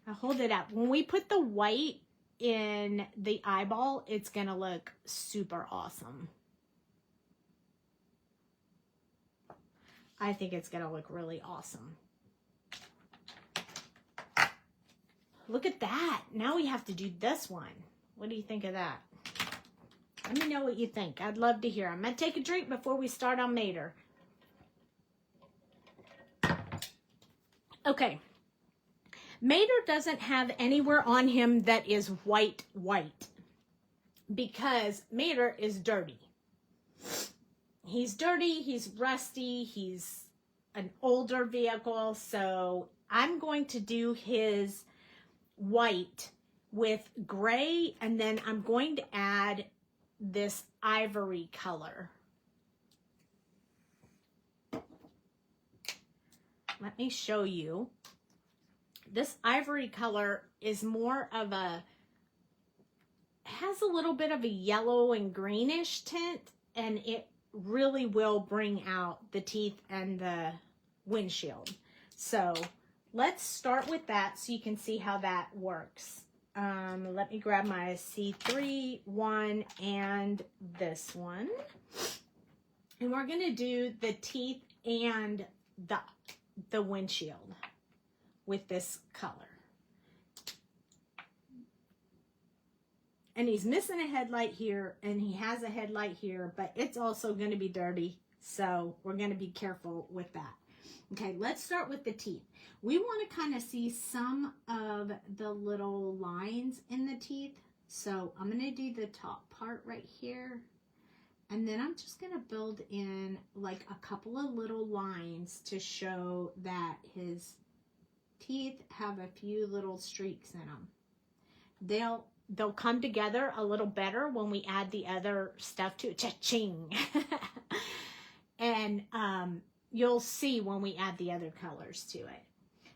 I'll hold it up. When we put the white in the eyeball, it's going to look super awesome. I think it's going to look really awesome. Look at that. Now we have to do this one. What do you think of that? Let me know what you think. I'd love to hear. I'm going to take a drink before we start on Mator. Okay. Mator doesn't have anywhere on him that is white, because Mator is dirty. He's dirty, he's rusty, he's an older vehicle, so I'm going to do his white with gray, and then I'm going to add this ivory color. Let me show you. This ivory color is more of a, has a little bit of a yellow and greenish tint, and it really will bring out the teeth and the windshield. So let's start with that so you can see how that works. Let me grab my C3 one and this one. And we're going to do the teeth and the windshield with this color. And he's missing a headlight here, and he has a headlight here, but it's also going to be dirty, so we're going to be careful with that. Okay, let's start with the teeth. We want to kind of see some of the little lines in the teeth, so I'm going to do the top part right here, and then I'm just going to build in like a couple of little lines to show that his teeth have a few little streaks in them. They'll come together a little better when we add the other stuff to it. Cha-ching! And you'll see when we add the other colors to it.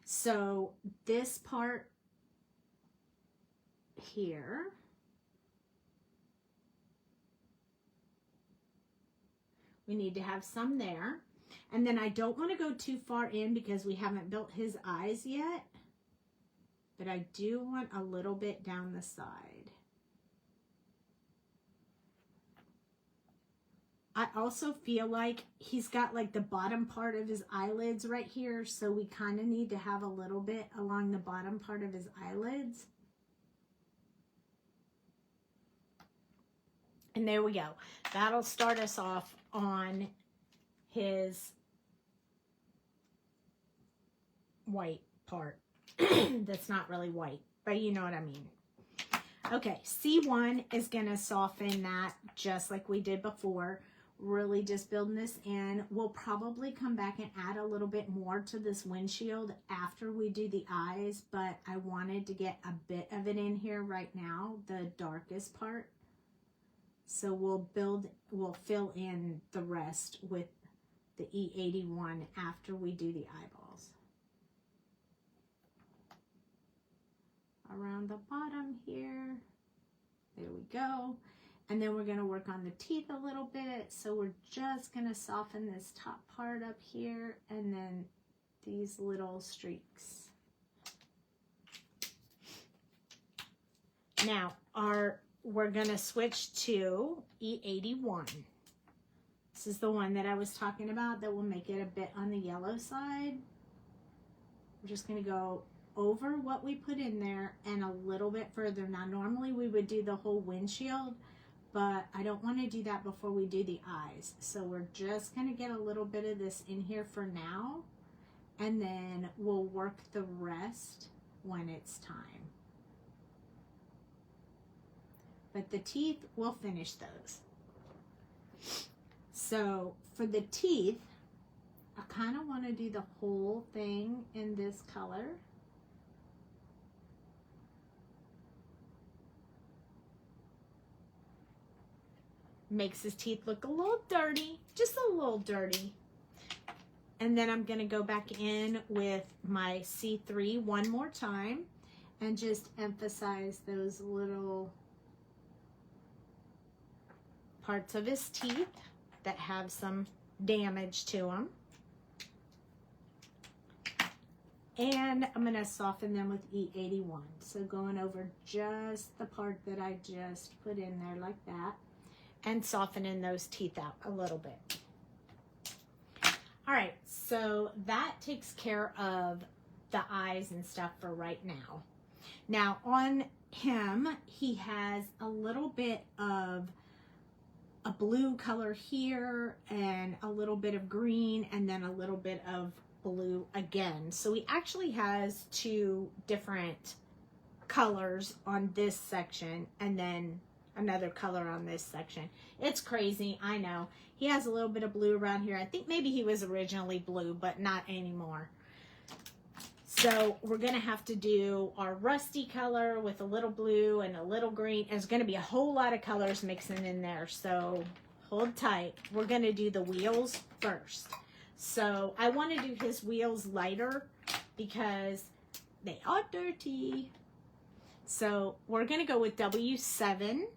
So this part here, we need to have some there. And then I don't want to go too far in because we haven't built his eyes yet. But I do want a little bit down the side. I also feel like he's got like the bottom part of his eyelids right here, so we kind of need to have a little bit along the bottom part of his eyelids. And there we go. That'll start us off on his white part. That's not really white, but you know what I mean. Okay, C1 is going to soften that just like we did before. Really just building this in. We'll probably come back and add a little bit more to this windshield after we do the eyes, but I wanted to get a bit of it in here right now, the darkest part. So we'll fill in the rest with the E81 after we do the eyeballs. Around the bottom here. There we go. And then we're going to work on the teeth a little bit. So we're just going to soften this top part up here and then these little streaks. Now we're going to switch to E81. This is the one that I was talking about that will make it a bit on the yellow side. We're just going to go over what we put in there and a little bit further. Now normally we would do the whole windshield, but I don't want to do that before we do the eyes. So we're just going to get a little bit of this in here for now, and then we'll work the rest when it's time. But the teeth, we'll finish those. So for the teeth, I kind of want to do the whole thing in this color. Makes his teeth look a little dirty, just a little dirty. And then I'm going to go back in with my C3 one more time and just emphasize those little parts of his teeth that have some damage to them. And I'm going to soften them with E81. So going over just the part that I just put in there like that, and softening those teeth out a little bit. All right, so that takes care of the eyes and stuff for right now. Now on him, he has a little bit of a blue color here and a little bit of green and then a little bit of blue again. So he actually has two different colors on this section and then another color on this section. It's crazy, I know. He has a little bit of blue around here. I think maybe he was originally blue, but not anymore. So we're gonna have to do our rusty color with a little blue and a little green. There's gonna be a whole lot of colors mixing in there, so hold tight. We're gonna do the wheels first. So I wanna do his wheels lighter because they are dirty. So we're gonna go with W7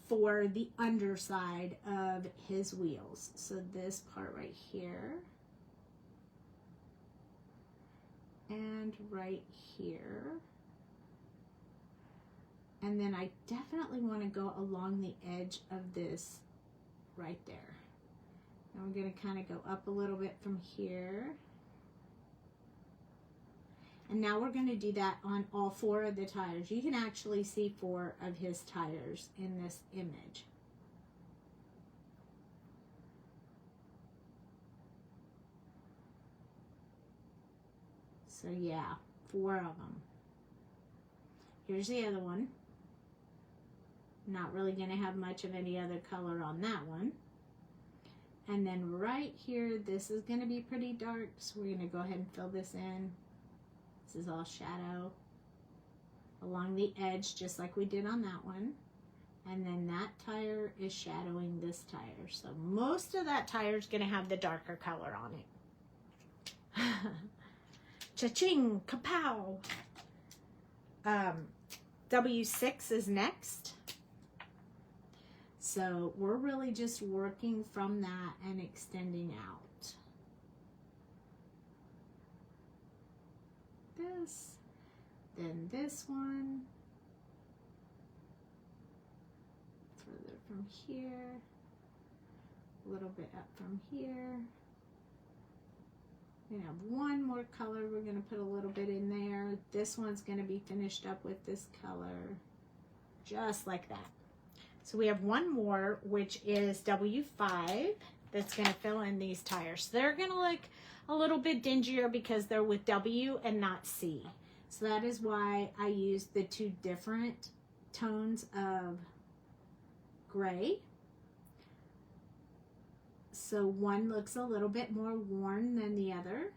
for the underside of his wheels. So this part right here and right here. And then I definitely want to go along the edge of this right there. And we're going to kind of go up a little bit from here. And now we're going to do that on all 4 of the tires. You can actually see 4 of his tires in this image. So yeah, 4 of them. Here's the other one. Not really going to have much of any other color on that one. And then right here, this is going to be pretty dark, so we're going to go ahead and fill this in. This is all shadow along the edge, just like we did on that one. And then that tire is shadowing this tire. So most of that tire is going to have the darker color on it. Cha-ching, Ka-Chow. W6 is next. So we're really just working from that and extending out. This, then this one, further from here, a little bit up from here. We're gonna have one more color. We're gonna put a little bit in there. This one's gonna be finished up with this color, just like that. So we have one more, which is W5, that's gonna fill in these tires. So they're gonna look a little bit dingier because they're with W and not C. So that is why I used the 2 different tones of gray. So one looks a little bit more worn than the other.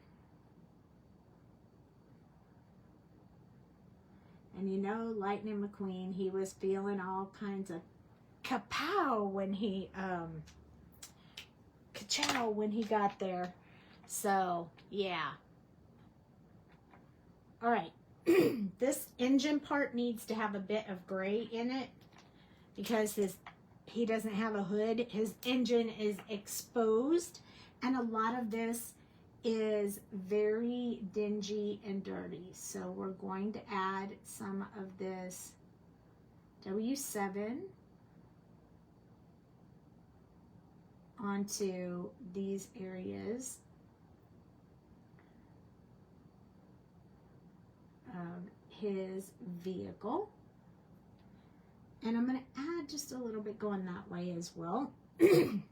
And you know, Lightening McQueen, he was feeling all kinds of Ka-Chow when he Ka-Chow when he got there. So yeah. All right. This engine part needs to have a bit of gray in it because he doesn't have a hood. His engine is exposed, and a lot of this is very dingy and dirty. So we're going to add some of this W7 onto these areas of his vehicle. And I'm going to add just a little bit going that way as well. And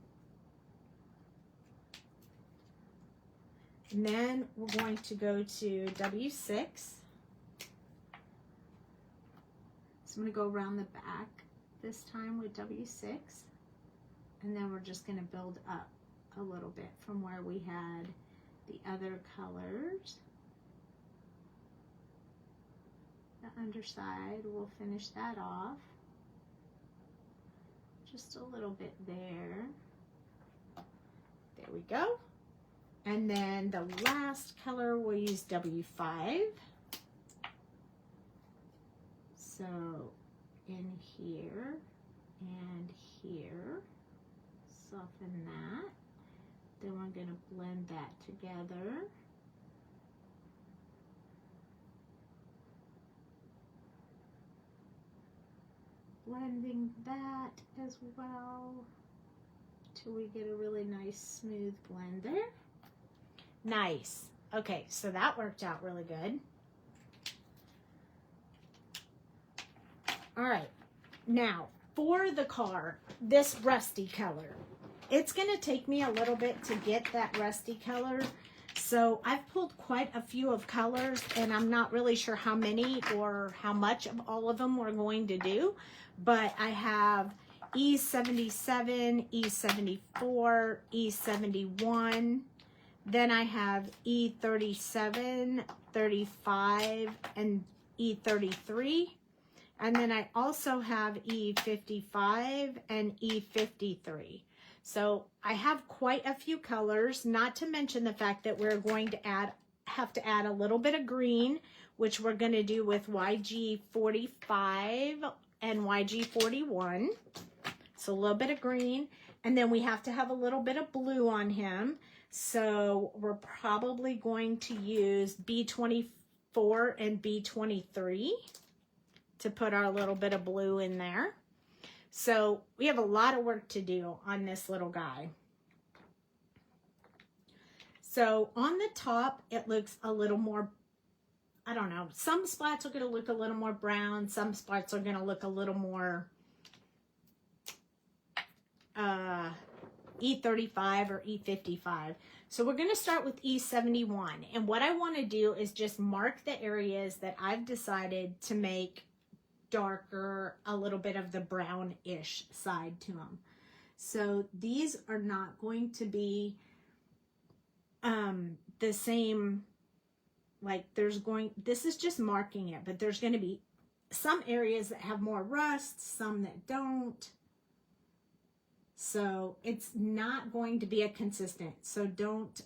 then we're going to go to W6. So I'm going to go around the back this time with W6. And then we're just going to build up a little bit from where we had the other colors. The underside, we'll finish that off. Just a little bit there. There we go. And then the last color, we'll use W5. So in here and here, soften that. Then we're going to blend that together. Blending that as well till we get a really nice smooth blend there. Nice. Okay, so that worked out really good. All right, now for the car, this rusty color. It's going to take me a little bit to get that rusty color. So I've pulled quite a few of colors, and I'm not really sure how many or how much of all of them we're going to do. But I have E77, E74, E71. Then I have E37, 35, and E33. And then I also have E55 and E53. So I have quite a few colors, not to mention the fact that we're going to have to add a little bit of green, which we're going to do with YG45 and YG41. So a little bit of green. And then we have to have a little bit of blue on him. So we're probably going to use B24 and B23 to put our little bit of blue in there. So we have a lot of work to do on this little guy. So on the top, it looks a little more, I don't know, some spots are going to look a little more brown. Some spots are going to look a little more E35 or E55. So we're going to start with E71. And what I want to do is just mark the areas that I've decided to make darker, a little bit of the brownish side to them. So these are not going to be the same, like this is just marking it, but there's going to be some areas that have more rust, some that don't. So it's not going to be a consistent. So don't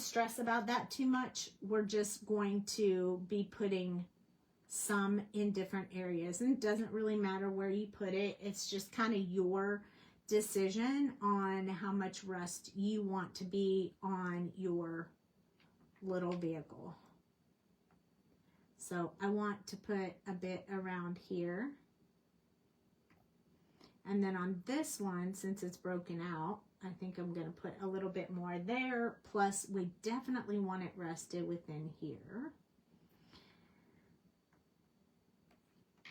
stress about that too much. We're just going to be putting some in different areas, and it doesn't really matter where you put it. It's just kind of your decision on how much rust you want to be on your little vehicle. So I want to put a bit around here. And then on this one, since it's broken out, I think I'm going to put a little bit more there. Plus, we definitely want it rusted within here.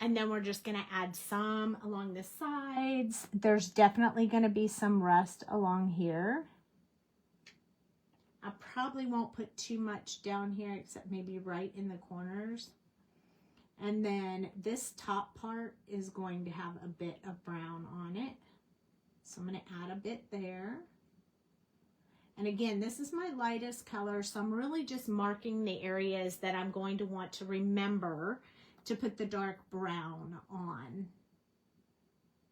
And then we're just going to add some along the sides. There's definitely going to be some rust along here. I probably won't put too much down here, except maybe right in the corners. And then this top part is going to have a bit of brown on it. So I'm going to add a bit there. And again, this is my lightest color, so I'm really just marking the areas that I'm going to want to remember to put the dark brown on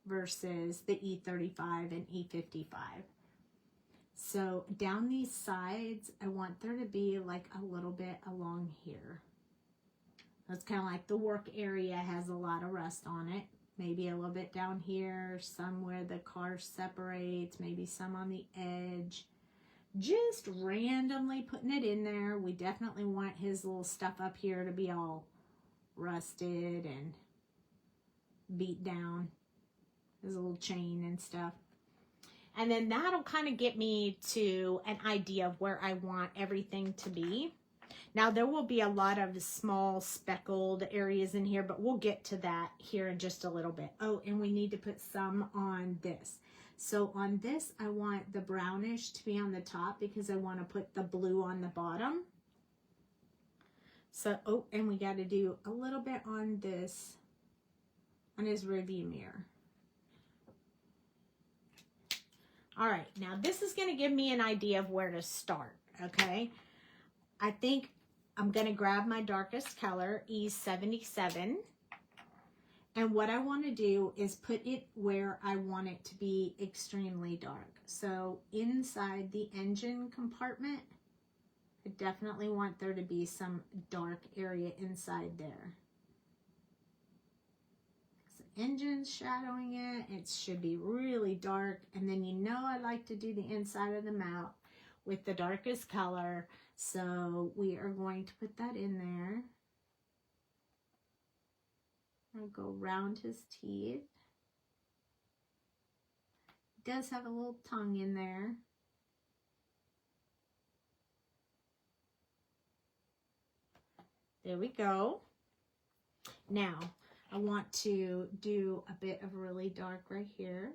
versus the E35 and E55. So down these sides, I want there to be like a little bit along here. That's kind of like the work area has a lot of rust on it. Maybe a little bit down here, some where the car separates, maybe some on the edge. Just randomly putting it in there. We definitely want his little stuff up here to be all rusted and beat down. His little chain and stuff. And then that'll kind of get me to an idea of where I want everything to be. Now there will be a lot of small speckled areas in here, but we'll get to that here in just a little bit. Oh, and we need to put some on this. So on this, I want the brownish to be on the top because I want to put the blue on the bottom. So, oh, and we got to do a little bit on this, on his rearview mirror. All right, now this is going to give me an idea of where to start, okay? I think I'm going to grab my darkest color, E77, and what I want to do is put it where I want it to be extremely dark. So inside the engine compartment, I definitely want there to be some dark area inside there. Engine's shadowing it. It should be really dark. And then you know I like to do the inside of the mouth with the darkest color. So we are going to put that in there. I'll go around his teeth. He does have a little tongue in there. There we go. Now, I want to do a bit of really dark right here.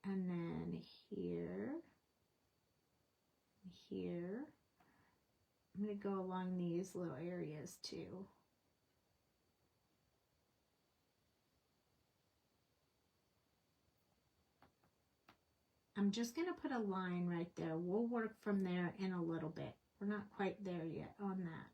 And then here, here. I'm going to go along these little areas too. I'm just going to put a line right there. We'll work from there in a little bit. We're not quite there yet on that.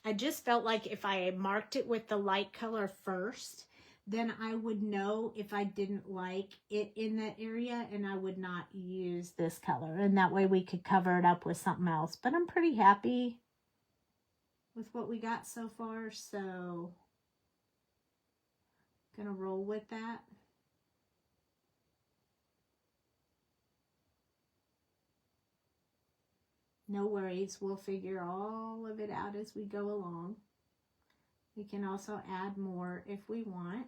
I just felt like if I marked it with the light color first, then I would know if I didn't like it in that area, and I would not use this color. And that way we could cover it up with something else. But I'm pretty happy with what we got so far, so gonna roll with that. No worries, we'll figure all of it out as we go along. We can also add more if we want.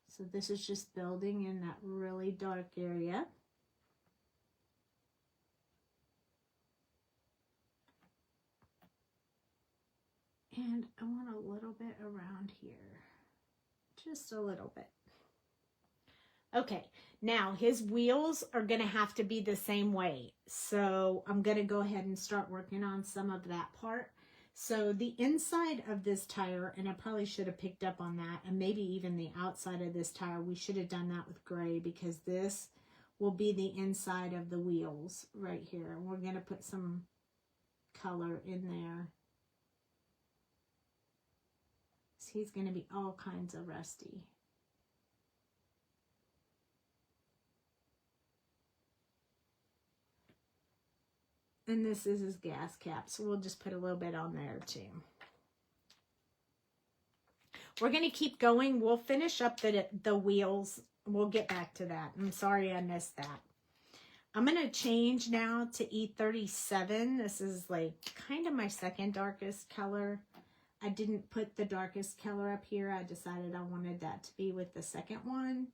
So this is just building in that really dark area. And I want a little bit around here. Just a little bit. Okay, now his wheels are going to have to be the same way. So I'm going to go ahead and start working on some of that part. So the inside of this tire, and I probably should have picked up on that, and maybe even the outside of this tire, we should have done that with gray, because this will be the inside of the wheels right here. And we're going to put some color in there. So he's going to be all kinds of rusty. And this is his gas cap, so we'll just put a little bit on there too. We're going to keep going. We'll finish up the wheels. We'll get back to that. I'm sorry I missed that. I'm going to change now to E37. This is like kind of my second darkest color. I didn't put the darkest color up here. I decided I wanted that to be with the second one.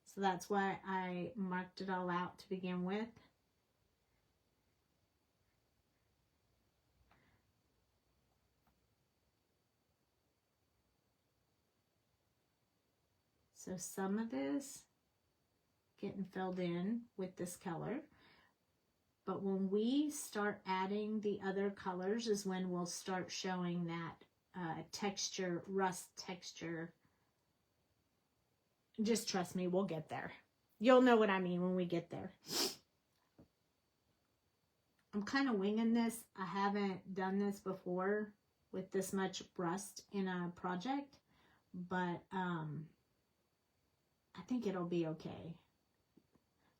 So that's why I marked it all out to begin with. So some of this getting filled in with this color. But when we start adding the other colors is when we'll start showing that texture, rust texture. Just trust me, we'll get there. You'll know what I mean when we get there. I'm kind of winging this. I haven't done this before with this much rust in a project, but I think it'll be okay.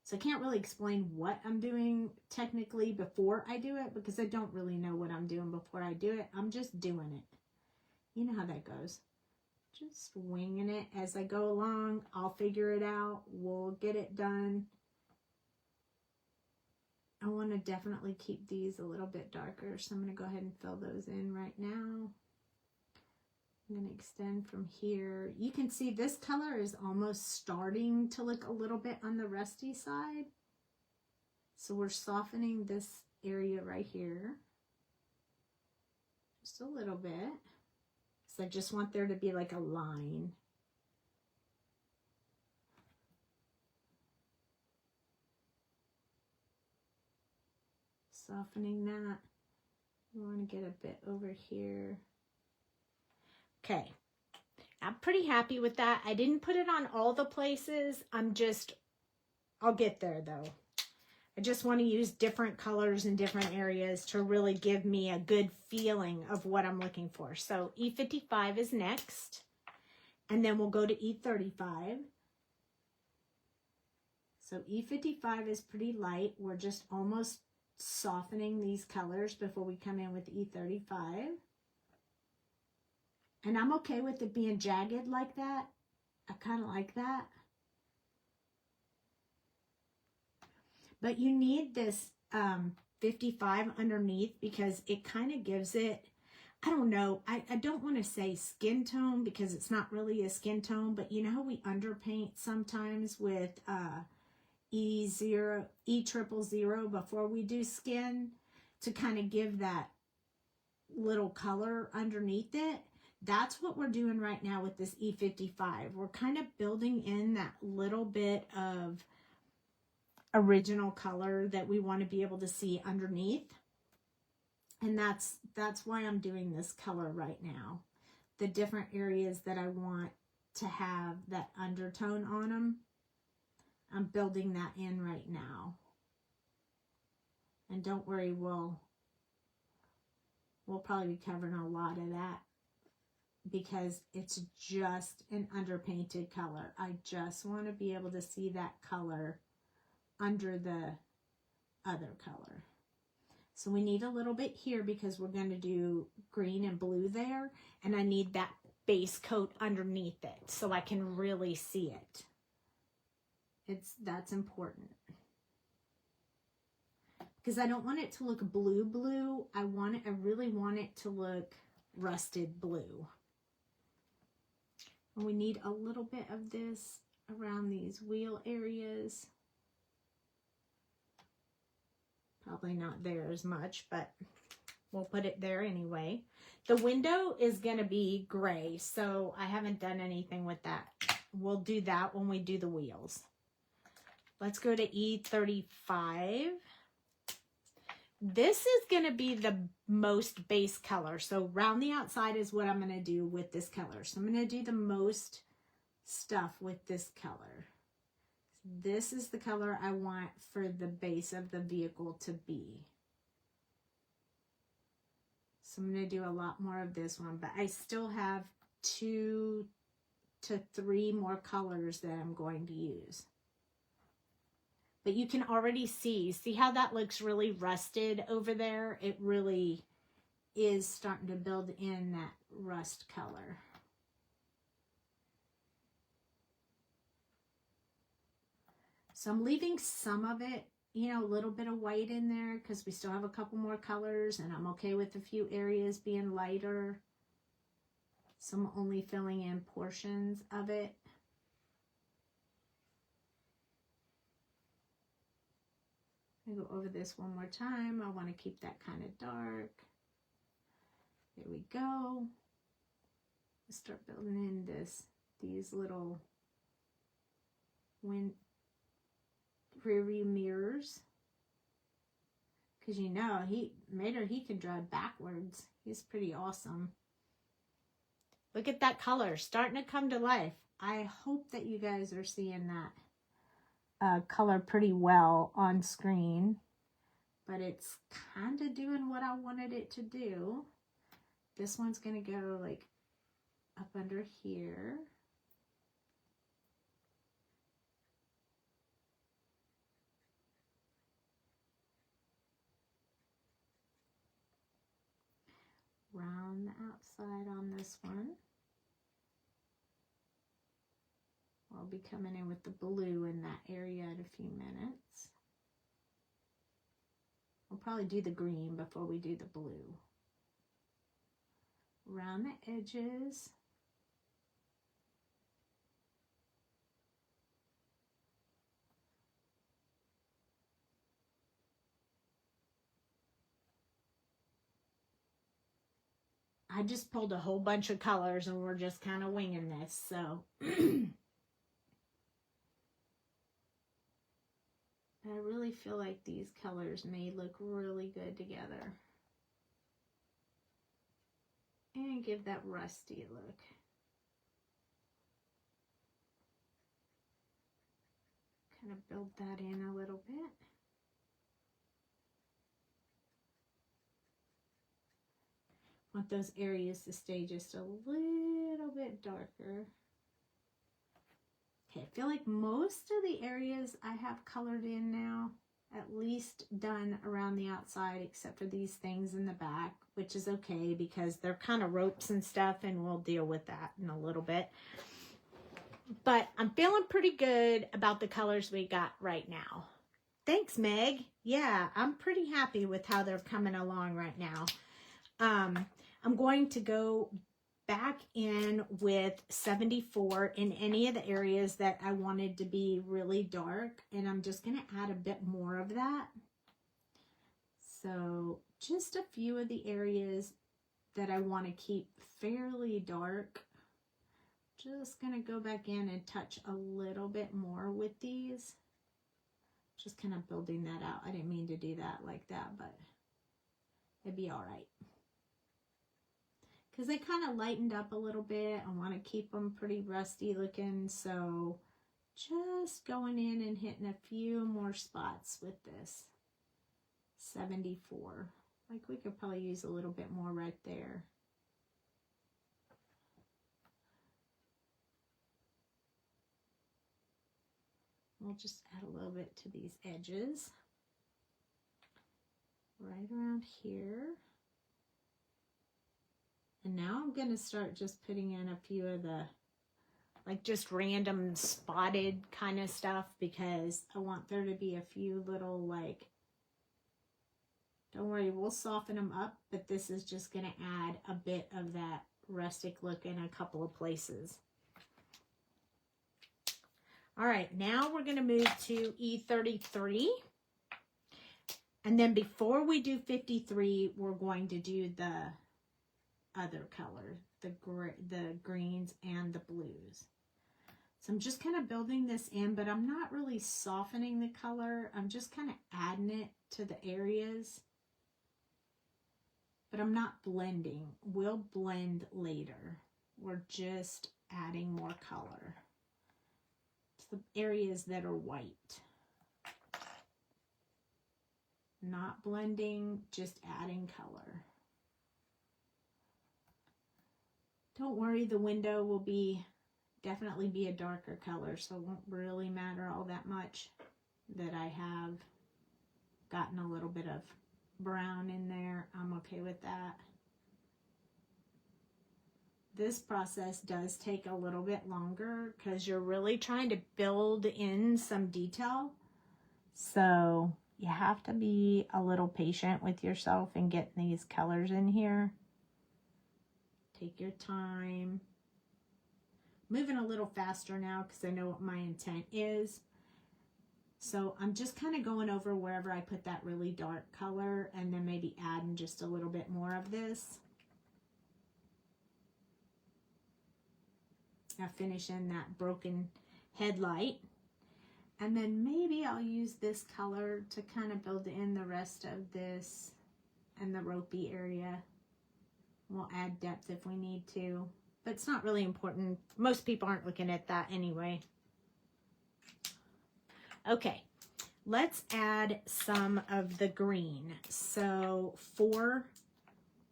So I can't really explain what I'm doing technically before I do it, because I don't really know what I'm doing before I do it. I'm just doing it. You know how that goes. Just winging it as I go along. I'll figure it out. We'll get it done. I want to definitely keep these a little bit darker, so I'm going to go ahead and fill those in right now. I'm going to extend from here. You can see this color is almost starting to look a little bit on the rusty side. So we're softening this area right here. Just a little bit. So I just want there to be like a line. Softening that. We want to get a bit over here. Okay, I'm pretty happy with that. I didn't put it on all the places. I'll get there though. I just want to use different colors in different areas to really give me a good feeling of what I'm looking for. So E55 is next, and then we'll go to E35. So E55 is pretty light. We're just almost softening these colors before we come in with E35. And I'm okay with it being jagged like that. I kind of like that. But you need this 55 underneath, because it kind of gives it, I don't know, I don't want to say skin tone, because it's not really a skin tone, but you know how we underpaint sometimes with E0, E000 before we do skin, to kind of give that little color underneath it? That's what we're doing right now with this E55. We're kind of building in that little bit of original color that we want to be able to see underneath. And that's why I'm doing this color right now. The different areas that I want to have that undertone on them, I'm building that in right now. And don't worry, we'll probably be covering a lot of that because it's just an underpainted color. I just want to be able to see that color under the other color. So we need a little bit here because we're going to do green and blue there, and I need that base coat underneath it so I can really see it. That's important. Because I don't want it to look blue. I really want it to look rusted blue. And we need a little bit of this around these wheel areas. Probably not there as much, but we'll put it there anyway. The window is going to be gray, so I haven't done anything with that. We'll do that when we do the wheels. Let's go to E35. This is going to be the most base color. So round the outside is what I'm going to do with this color. So I'm going to do the most stuff with this color. This is the color I want for the base of the vehicle to be. So I'm going to do a lot more of this one, but I still have 2 to 3 more colors that I'm going to use. But you can already see how that looks really rusted over there? It really is starting to build in that rust color. So I'm leaving some of it, you know, a little bit of white in there because we still have a couple more colors, and I'm okay with a few areas being lighter. So I'm only filling in portions of it. I'm going to go over this one more time. I want to keep that kind of dark. There we go. Let's start building in these little rear view mirrors. Because you know, Mator, he can drive backwards. He's pretty awesome. Look at that color starting to come to life. I hope that you guys are seeing that color pretty well on screen, but it's kind of doing what I wanted it to do. This one's going to go like up under here. Round the outside on this one. I'll be coming in with the blue in that area in a few minutes. We'll probably do the green before we do the blue. Around the edges. I just pulled a whole bunch of colors and we're just kind of winging this, so. I really feel like these colors may look really good together. And give that rusty look. Kind of build that in a little bit. Want those areas to stay just a little bit darker. Okay, I feel like most of the areas I have colored in now, at least done around the outside, except for these things in the back, which is okay because they're kind of ropes and stuff, and we'll deal with that in a little bit. But I'm feeling pretty good about the colors we got right now. Thanks, Meg. Yeah, I'm pretty happy with how they're coming along right now. I'm going to go back in with 74 in any of the areas that I wanted to be really dark, and I'm just going to add a bit more of that. So just a few of the areas that I want to keep fairly dark. Just going to go back in and touch a little bit more with these. Just kind of building that out. I didn't mean to do that like that, but it'd be all right. Because they kind of lightened up a little bit. I want to keep them pretty rusty looking. So just going in and hitting a few more spots with this. 74. Like we could probably use a little bit more right there. We'll just add a little bit to these edges. Right around here. And now I'm going to start just putting in a few of the, like just random spotted kind of stuff, because I want there to be a few little, like, don't worry, we'll soften them up, but this is just going to add a bit of that rustic look in a couple of places. All right, now we're going to move to E33. And then before we do 53, we're going to do the other color, the greens and the blues. So I'm just kind of building this in, but I'm not really softening the color. I'm just kind of adding it to the areas. But I'm not blending. We'll blend later. We're just adding more color to the areas that are white. Not blending, just adding color. Don't worry, the window will definitely be a darker color, so it won't really matter all that much that I have gotten a little bit of brown in there. I'm okay with that. This process does take a little bit longer because you're really trying to build in some detail. So you have to be a little patient with yourself and getting these colors in here. Take your time. Moving a little faster now because I know what my intent is. So I'm just kind of going over wherever I put that really dark color and then maybe adding just a little bit more of this. Now finish in that broken headlight. And then maybe I'll use this color to kind of build in the rest of this and the ropey area. We'll add depth if we need to, but it's not really important. Most people aren't looking at that anyway. Okay, let's add some of the green. So for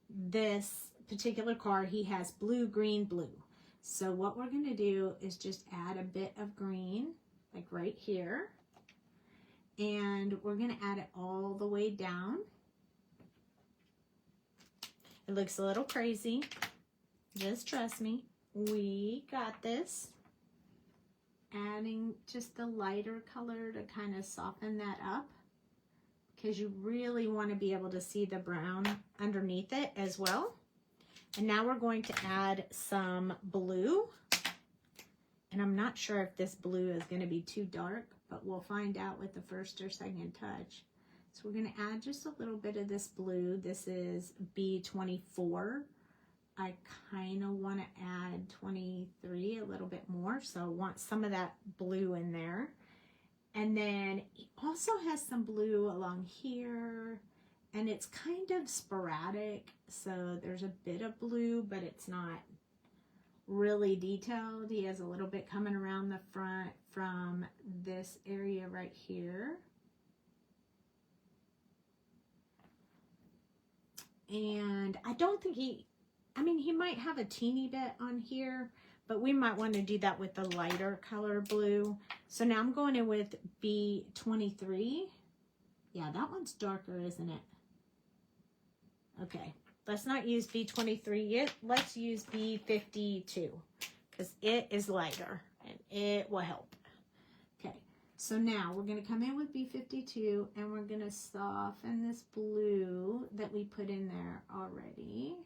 this particular card, he has blue, green, blue. So what we're going to do is just add a bit of green, like right here. And we're going to add it all the way down. It looks a little crazy. Just trust me. We got this. Adding just the lighter color to kind of soften that up, because you really want to be able to see the brown underneath it as well. And now we're going to add some blue. And I'm not sure if this blue is going to be too dark, but we'll find out with the first or second touch. So we're going to add just a little bit of this blue. This is B24. I kind of want to add 23 a little bit more, so I want some of that blue in there. And then it also has some blue along here, and it's kind of sporadic, so there's a bit of blue, but it's not really detailed. He has a little bit coming around the front from this area right here. And I don't think he might have a teeny bit on here, but we might want to do that with the lighter color blue. So now I'm going in with B23. Yeah, that one's darker, isn't it? Okay, let's not use B23 yet. Let's use B52 because it is lighter and it will help. Okay, so now we're going to come in with B52 and we're going to soften this blue that we put in there already.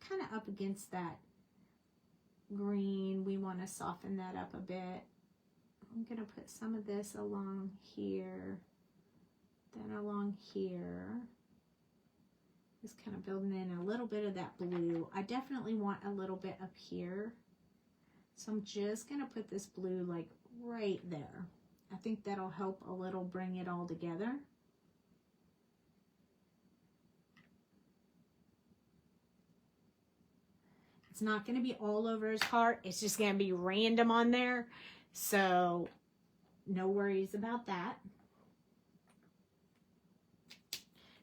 Kind of up against that green. We want to soften that up a bit. I'm going to put some of this along here, then along here. Just kind of building in a little bit of that blue. I definitely want a little bit up here. So I'm just going to put this blue like right there. I think that'll help a little bring it all together. It's not going to be all over his heart. It's just going to be random on there. So no worries about that.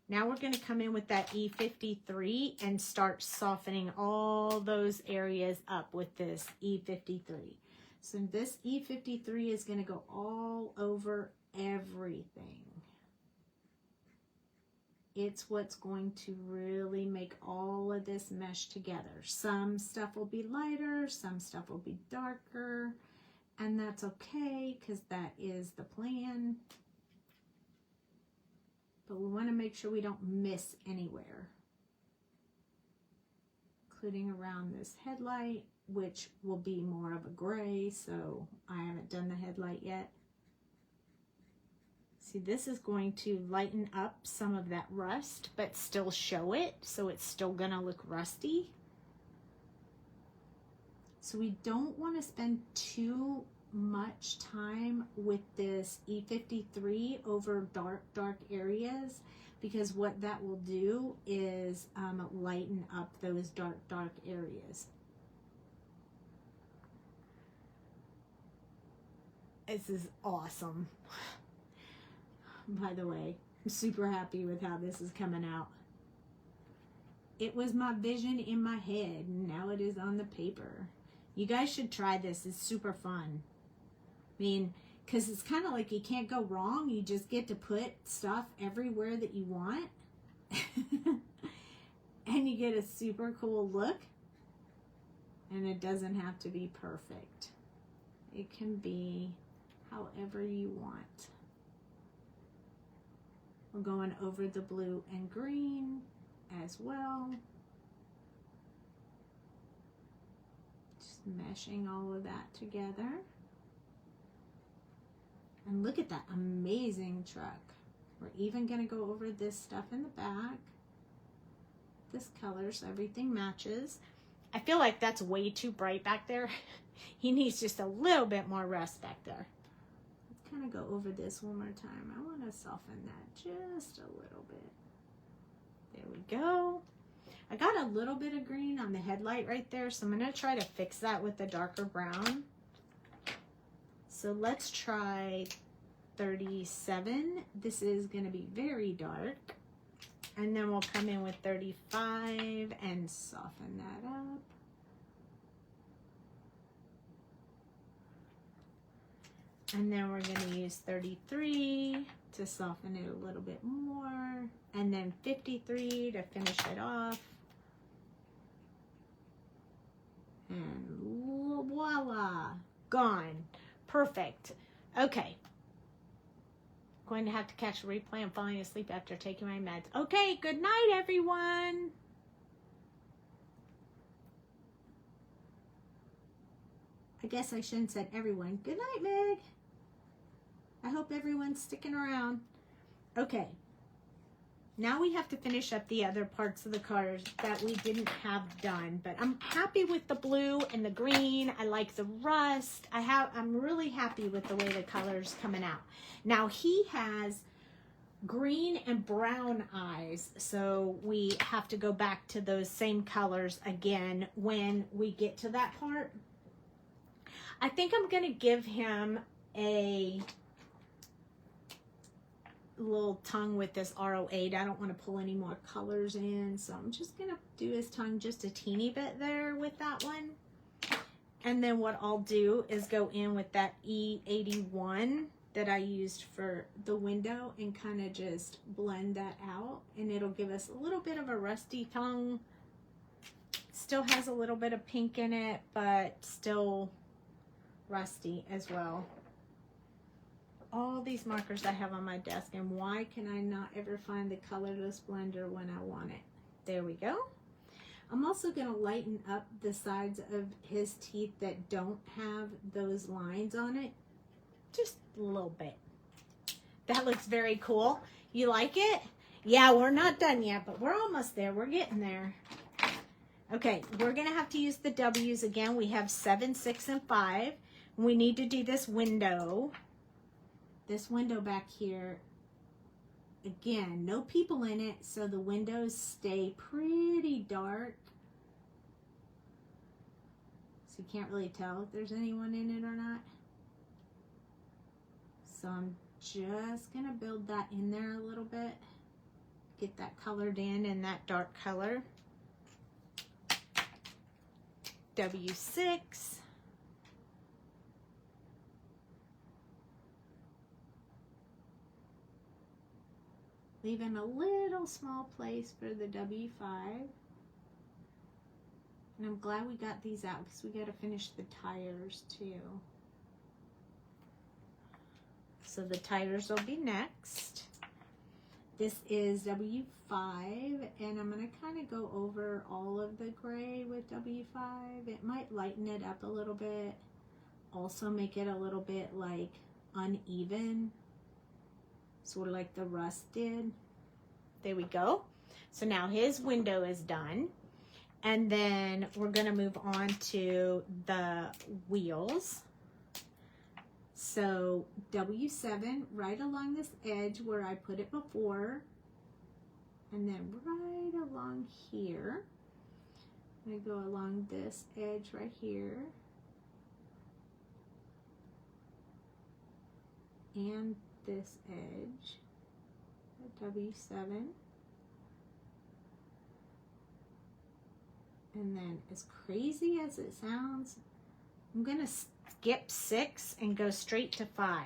Now we're going to come in with that E53 and start softening all those areas up with this E53. So this E53 is going to go all over everything. It's what's going to really make all of this mesh together. Some stuff will be lighter, some stuff will be darker, and that's okay because that is the plan. But we want to make sure we don't miss anywhere, including around this headlight, which will be more of a gray, so I haven't done the headlight yet. See, this is going to lighten up some of that rust, but still show it, so it's still gonna look rusty. So we don't want to spend too much time with this E53 over dark areas, because what that will do is lighten up those dark areas. This is awesome. By the way, I'm super happy with how this is coming out. It was my vision in my head, and now it is on the paper. You guys should try this. It's super fun. I mean, because it's kind of like you can't go wrong. You just get to put stuff everywhere that you want. And you get a super cool look. And it doesn't have to be perfect. It can be however you want. We're going over the blue and green as well. Just meshing all of that together. And look at that amazing truck. We're even going to go over this stuff in the back. This color, so everything matches. I feel like that's way too bright back there. He needs just a little bit more rust back there. Let's kind of go over this one more time. I want to soften that just a little bit. There we go. I got a little bit of green on the headlight right there, so I'm going to try to fix that with the darker brown. So let's try 37. This is going to be very dark. And then we'll come in with 35 and soften that up. And then we're going to use 33 to soften it a little bit more. And then 53 to finish it off. And voila, gone. Perfect. Okay. Going to have to catch a replay. I'm falling asleep after taking my meds. Okay, good night, everyone. I guess I shouldn't have said everyone. Good night, Meg. I hope everyone's sticking around. Okay. Now we have to finish up the other parts of the cars that we didn't have done. But I'm happy with the blue and the green. I like the rust. I'm really happy with the way the color's coming out. Now he has green and brown eyes, so we have to go back to those same colors again when we get to that part. I think I'm going to give him a little tongue with this R08. I don't want to pull any more colors in, so I'm just going to do his tongue just a teeny bit there with that one. And then what I'll do is go in with that E81 that I used for the window and kind of just blend that out, and it'll give us a little bit of a rusty tongue. Still has a little bit of pink in it, but still rusty as well. All these markers I have on my desk, and why can I not ever find the colorless blender when I want it? There we go. I'm also going to lighten up the sides of his teeth that don't have those lines on it. Just a little bit. That looks very cool. You like it? Yeah, we're not done yet, but we're almost there. We're getting there. Okay, we're going to have to use the W's again. We have 7, 6, and 5. We need to do this window. This window back here, again, no people in it, so the windows stay pretty dark. So you can't really tell if there's anyone in it or not. So I'm just going to build that in there a little bit. get that colored in that dark color. W6. Leaving a little small place for the W5. And I'm glad we got these out because we got to finish the tires too. So the tires will be next. This is W5, and I'm going to kind of go over all of the gray with W5. It might lighten it up a little bit. Also make it a little bit like uneven, sort of like the rust did. There we go. So now his window is done. And then we're going to move on to the wheels. So W7 right along this edge where I put it before, and then right along here. I'm going to go along this edge right here, and this edge at W7. And then, as crazy as it sounds, I'm going to skip 6 and go straight to 5.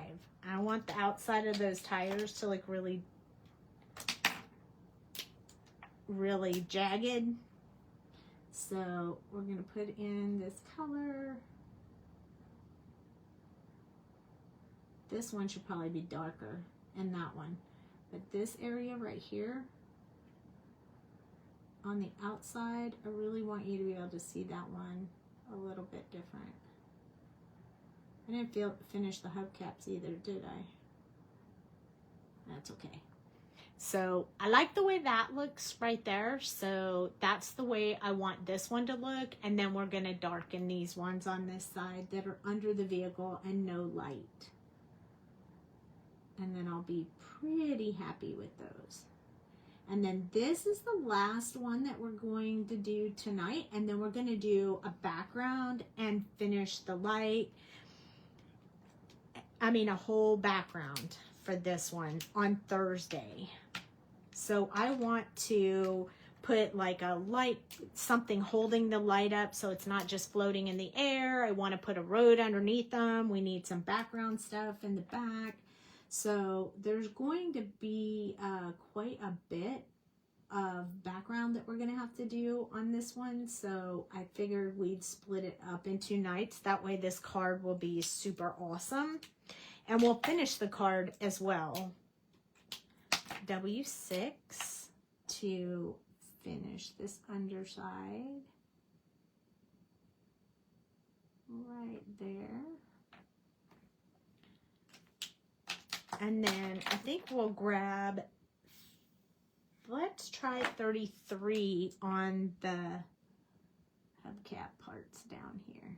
I want the outside of those tires to look really, really jagged. So we're going to put in this color. This one should probably be darker, and that one. But this area right here, on the outside, I really want you to be able to see that one a little bit different. I didn't finish the hubcaps either, did I? That's okay. So I like the way that looks right there. So that's the way I want this one to look. And then we're going to darken these ones on this side that are under the vehicle and no light. And then I'll be pretty happy with those. And then this is the last one that we're going to do tonight. And then we're going to do a background and finish the light. I mean, a whole background for this one on Thursday. So I want to put like a light, something holding the light up so it's not just floating in the air. I want to put a road underneath them. We need some background stuff in the back. So there's going to be quite a bit of background that we're going to have to do on this one. So I figured we'd split it up in 2 nights. That way this card will be super awesome. And we'll finish the card as well. W6 to finish this underside. Right there. And then I think we'll grab, let's try 33 on the hubcap parts down here.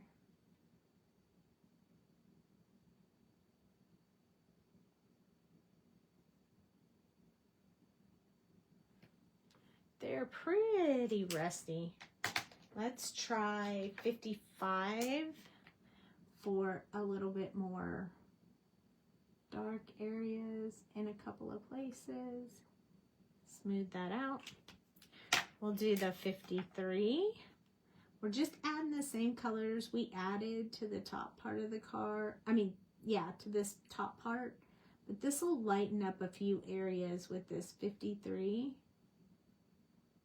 They're pretty rusty. Let's try 55 for a little bit more dark areas in a couple of places. Smooth that out. We'll do the 53. We're just adding the same colors we added to the top part of the car. I mean, yeah, to this top part. But this will lighten up a few areas with this 53.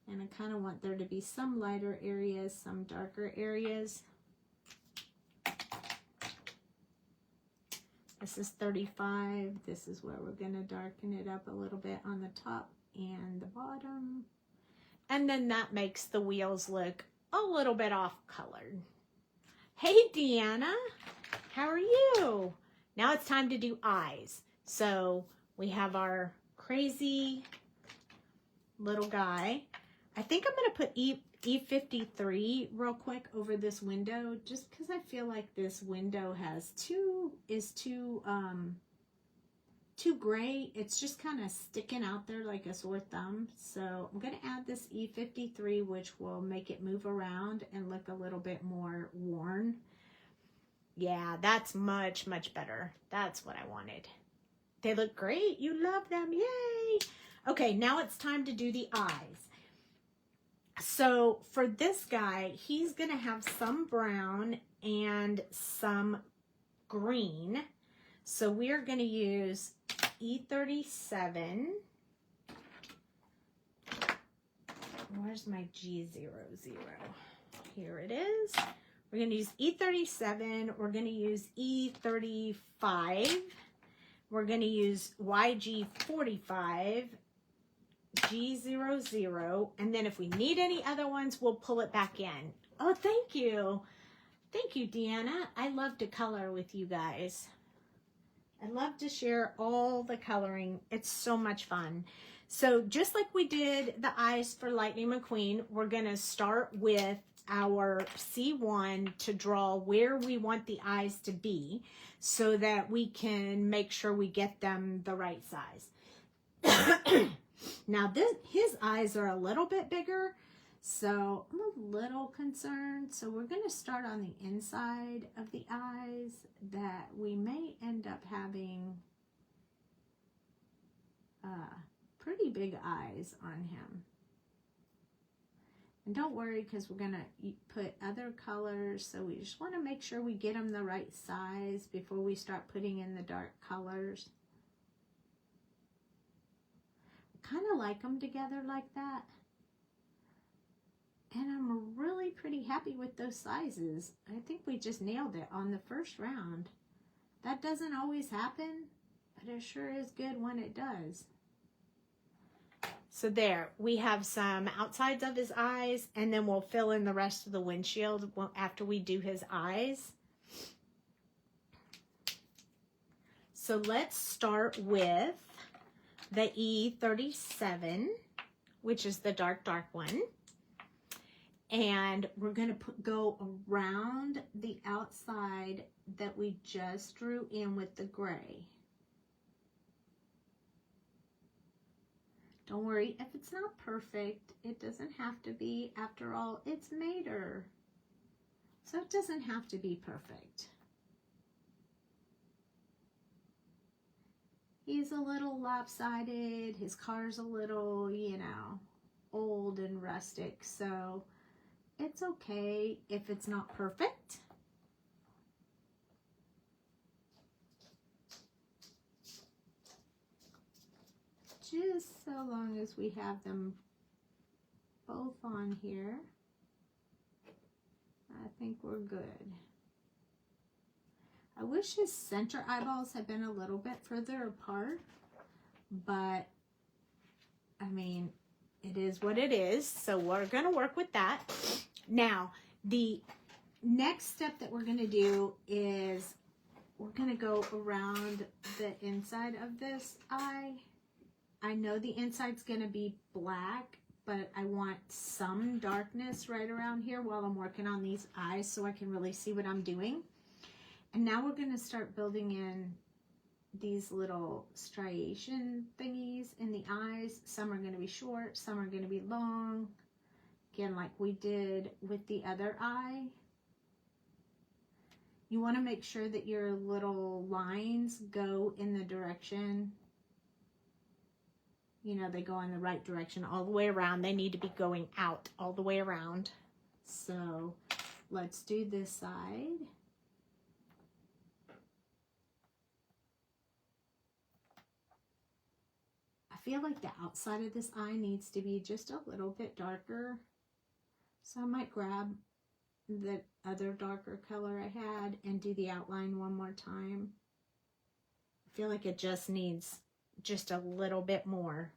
And I kind of want there to be some lighter areas, some darker areas. This is 35. This is where we're going to darken it up a little bit on the top and the bottom. And then that makes the wheels look a little bit off colored. Hey, Deanna, how are you? Now it's time to do eyes. So we have our crazy little guy. I think I'm going to put E53 real quick over this window just because I feel like this window has too gray. It's just kind of sticking out there like a sore thumb. So I'm going to add this E53, which will make it move around and look a little bit more worn. Yeah, that's much, much better. That's what I wanted. They look great. You love them. Yay. Okay, now it's time to do the eyes. So for this guy, he's going to have some brown and some green. So we're going to use E37. Where's my G00? Here it is. We're going to use E37. We're going to use E35. We're going to use YG45, G00, and then if we need any other ones, we'll pull it back in. Oh, thank you. Thank you, Deanna. I love to color with you guys. I love to share all the coloring. It's so much fun. So just like we did the eyes for Lightning McQueen, we're going to start with our C1 to draw where we want the eyes to be so that we can make sure we get them the right size. Now his eyes are a little bit bigger, so I'm a little concerned. So we're going to start on the inside of the eyes that we may end up having pretty big eyes on him. And don't worry, because we're going to put other colors, so we just want to make sure we get them the right size before we start putting in the dark colors. I kind of like them together like that. And I'm really pretty happy with those sizes. I think we just nailed it on the first round. That doesn't always happen, but it sure is good when it does. So there, we have some outsides of his eyes, and then we'll fill in the rest of the windshield after we do his eyes. So let's start with the E37, which is the dark one. And we're going to go around the outside that we just drew in with the gray. Don't worry if it's not perfect. It doesn't have to be. After all, it's Mator. So it doesn't have to be perfect. He's a little lopsided. His car's a little, you know, old and rustic. So it's okay if it's not perfect. Just so long as we have them both on here, I think we're good. I wish his center eyeballs had been a little bit further apart, but I mean, it is what it is, so we're going to work with that. Now, the next step that we're going to do is we're going to go around the inside of this eye. I know the inside's going to be black, but I want some darkness right around here while I'm working on these eyes so I can really see what I'm doing. And now we're going to start building in these little striation thingies in the eyes. Some are going to be short, some are going to be long. Again, like we did with the other eye. You want to make sure that your little lines go in the direction, you know, they go in the right direction all the way around. They need to be going out all the way around. So let's do this side. I feel like the outside of this eye needs to be just a little bit darker. So I might grab the other darker color I had and do the outline one more time. I feel like it just needs just a little bit more.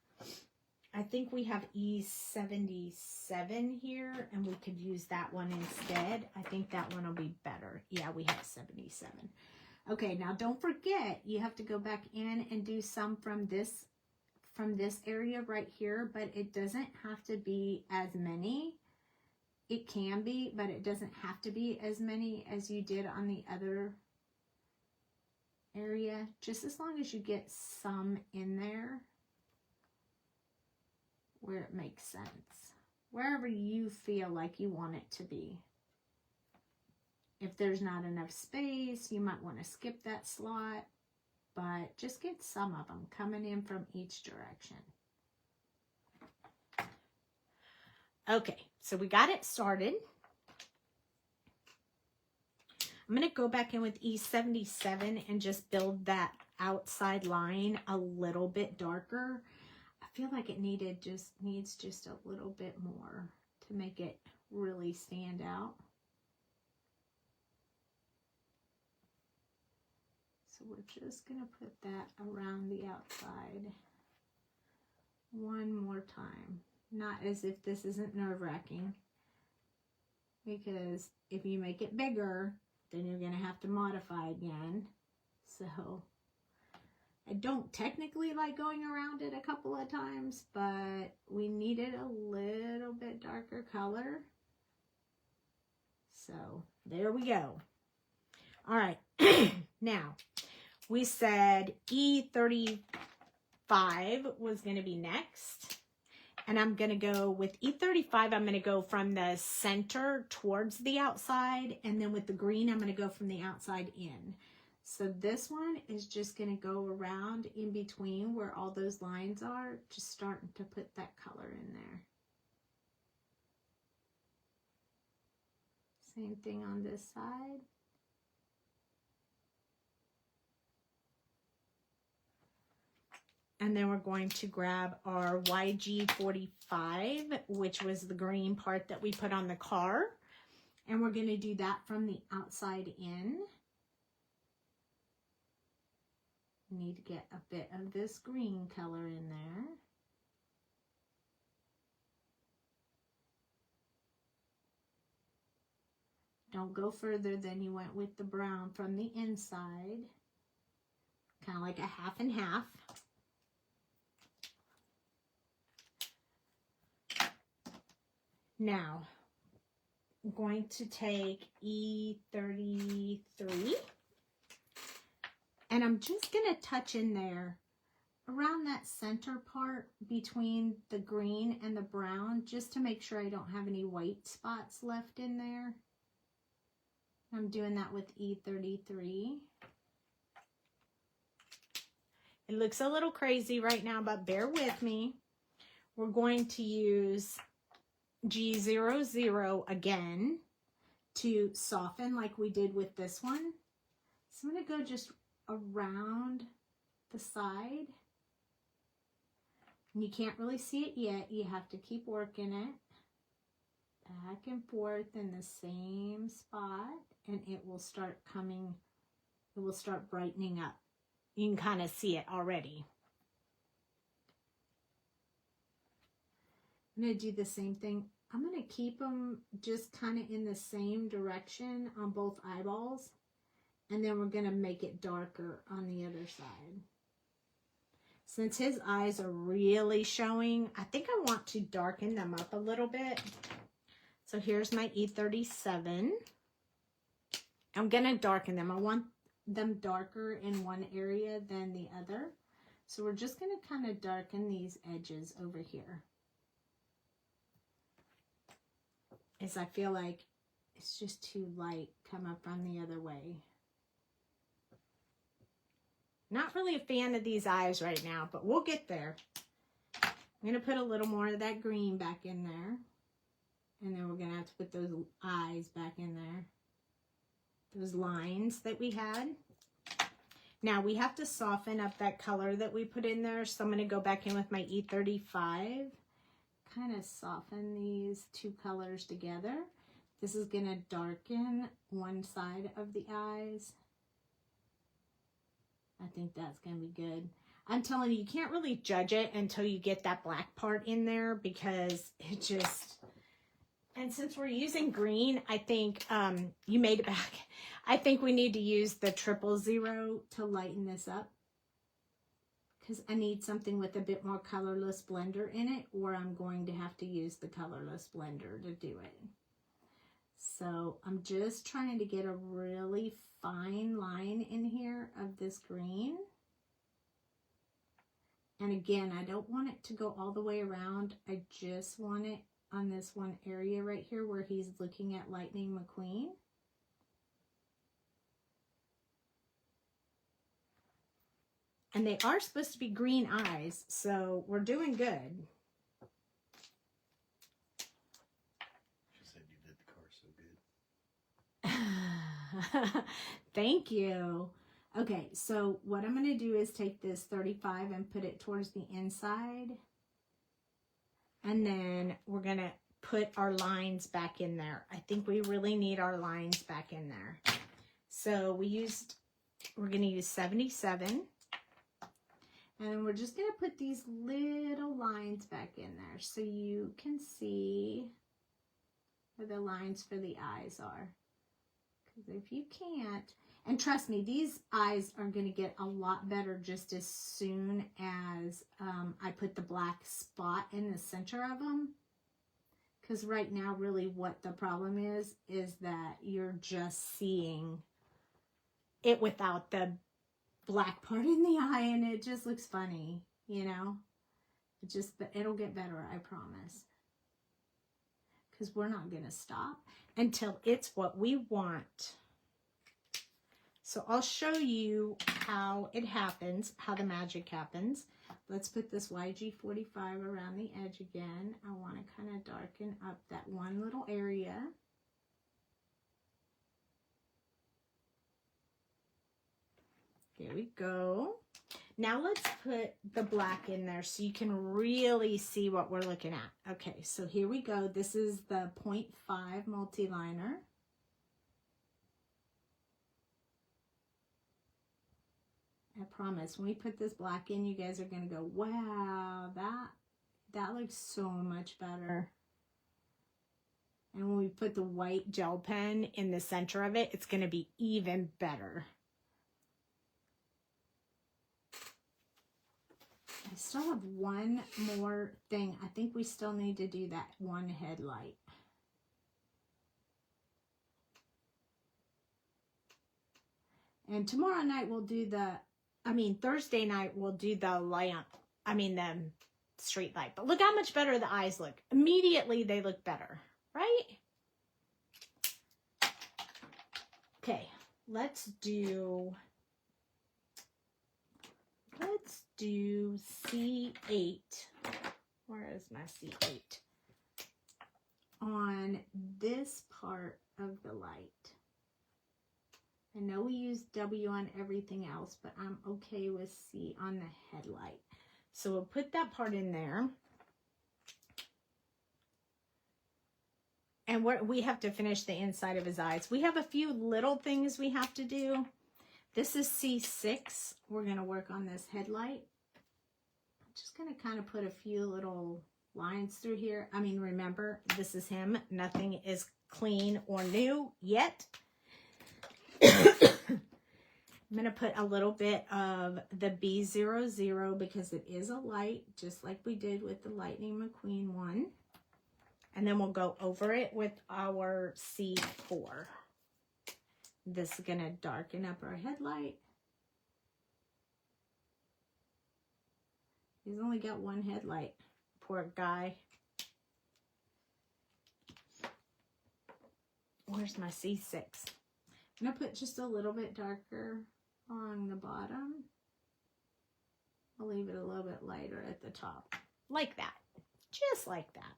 I think we have E77 here, and we could use that one instead. I think that one will be better. Yeah, we have 77. Okay, now don't forget, you have to go back in and do some from this area right here, but it doesn't have to be as many. It can be, but it doesn't have to be as many as you did on the other area, just as long as you get some in there where it makes sense, wherever you feel like you want it to be. If there's not enough space, you might want to skip that slot, but just get some of them coming in from each direction. Okay, so we got it started. I'm going to go back in with E77 and just build that outside line a little bit darker. I feel like it needs just a little bit more to make it really stand out. So we're just going to put that around the outside one more time. Not as if this isn't nerve-wracking, because if you make it bigger, then you're going to have to modify again. So I don't technically like going around it a couple of times, but we needed a little bit darker color. So there we go. All right. Now, we said E35 was going to be next. And I'm going to go with E35, I'm going to go from the center towards the outside. And then with the green, I'm going to go from the outside in. So this one is just going to go around in between where all those lines are, just starting to put that color in there. Same thing on this side. And then we're going to grab our YG45, which was the green part that we put on the car. And we're going to do that from the outside in. Need to get a bit of this green color in there. Don't go further than you went with the brown from the inside. Kind of like a half and half. Now, I'm going to take E33, and I'm just going to touch in there around that center part between the green and the brown, just to make sure I don't have any white spots left in there. I'm doing that with E33. It looks a little crazy right now, but bear with me. We're going to use G00 again to soften like we did with this one. So I'm going to go just around the side. And you can't really see it yet. You have to keep working it back and forth in the same spot, and it will start coming, it will start brightening up. You can kind of see it already. I'm going to do the same thing. I'm going to keep them just kind of in the same direction on both eyeballs. And then we're going to make it darker on the other side. Since his eyes are really showing, I think I want to darken them up a little bit. So here's my E37. I'm going to darken them. I want them darker in one area than the other. So we're just going to kind of darken these edges over here, as I feel like it's just too light come up on the other way. Not really a fan of these eyes right now, but we'll get there. I'm going to put a little more of that green back in there. And then we're going to have to put those eyes back in there. Those lines that we had. Now we have to soften up that color that we put in there. So I'm going to go back in with my E35. Kind of soften these two colors together. This is going to darken one side of the eyes. I think that's going to be good. I'm telling you, you can't really judge it until you get that black part in there, because it just... And since we're using green, I think you made it back. I think we need to use the 000 to lighten this up, because I need something with a bit more colorless blender in it, or I'm going to have to use the colorless blender to do it. So I'm just trying to get a really fine line in here of this green. And again, I don't want it to go all the way around. I just want it on this one area right here where he's looking at Lightning McQueen. And they are supposed to be green eyes, so we're doing good. Thank you. Okay, so what I'm going to do is take this 35 and put it towards the inside. And then we're going to put our lines back in there. I think we really need our lines back in there. So we're going to use 77. And then we're just going to put these little lines back in there so you can see where the lines for the eyes are. Because if you can't, and trust me, these eyes are going to get a lot better just as soon as I put the black spot in the center of them. Because right now, really what the problem is that you're just seeing it without the black part in the eye, and it just looks funny, you know. It'll get better, I promise. Because we're not going to stop until it's what we want. So I'll show you how it happens, how the magic happens. Let's put this YG45 around the edge again. I want to kind of darken up that one little area. There we go. Now let's put the black in there so you can really see what we're looking at. Okay, so here we go. This is the 0.5 multi-liner. I promise, when we put this black in, you guys are going to go, wow, that looks so much better. And when we put the white gel pen in the center of it, it's going to be even better. I still have one more thing. I think we still need to do that one headlight. And tomorrow night we'll do Thursday night we'll do the lamp, the street light. But look how much better the eyes look. Immediately they look better, right? Okay, let's do C8. Where is my C8? On this part of the light. I know we use W on everything else, but I'm okay with C on the headlight. So we'll put that part in there. And we have to finish the inside of his eyes. We have a few little things we have to do. This is C6. We're going to work on this headlight. I'm just going to kind of put a few little lines through here. Remember, this is him. Nothing is clean or new yet. I'm going to put a little bit of the B00 because it is a light, just like we did with the Lightening McQueen one. And then we'll go over it with our C4. This is going to darken up our headlight. He's only got one headlight. Poor guy. Where's my C6? I'm going to put just a little bit darker along the bottom. I'll leave it a little bit lighter at the top. Like that. Just like that.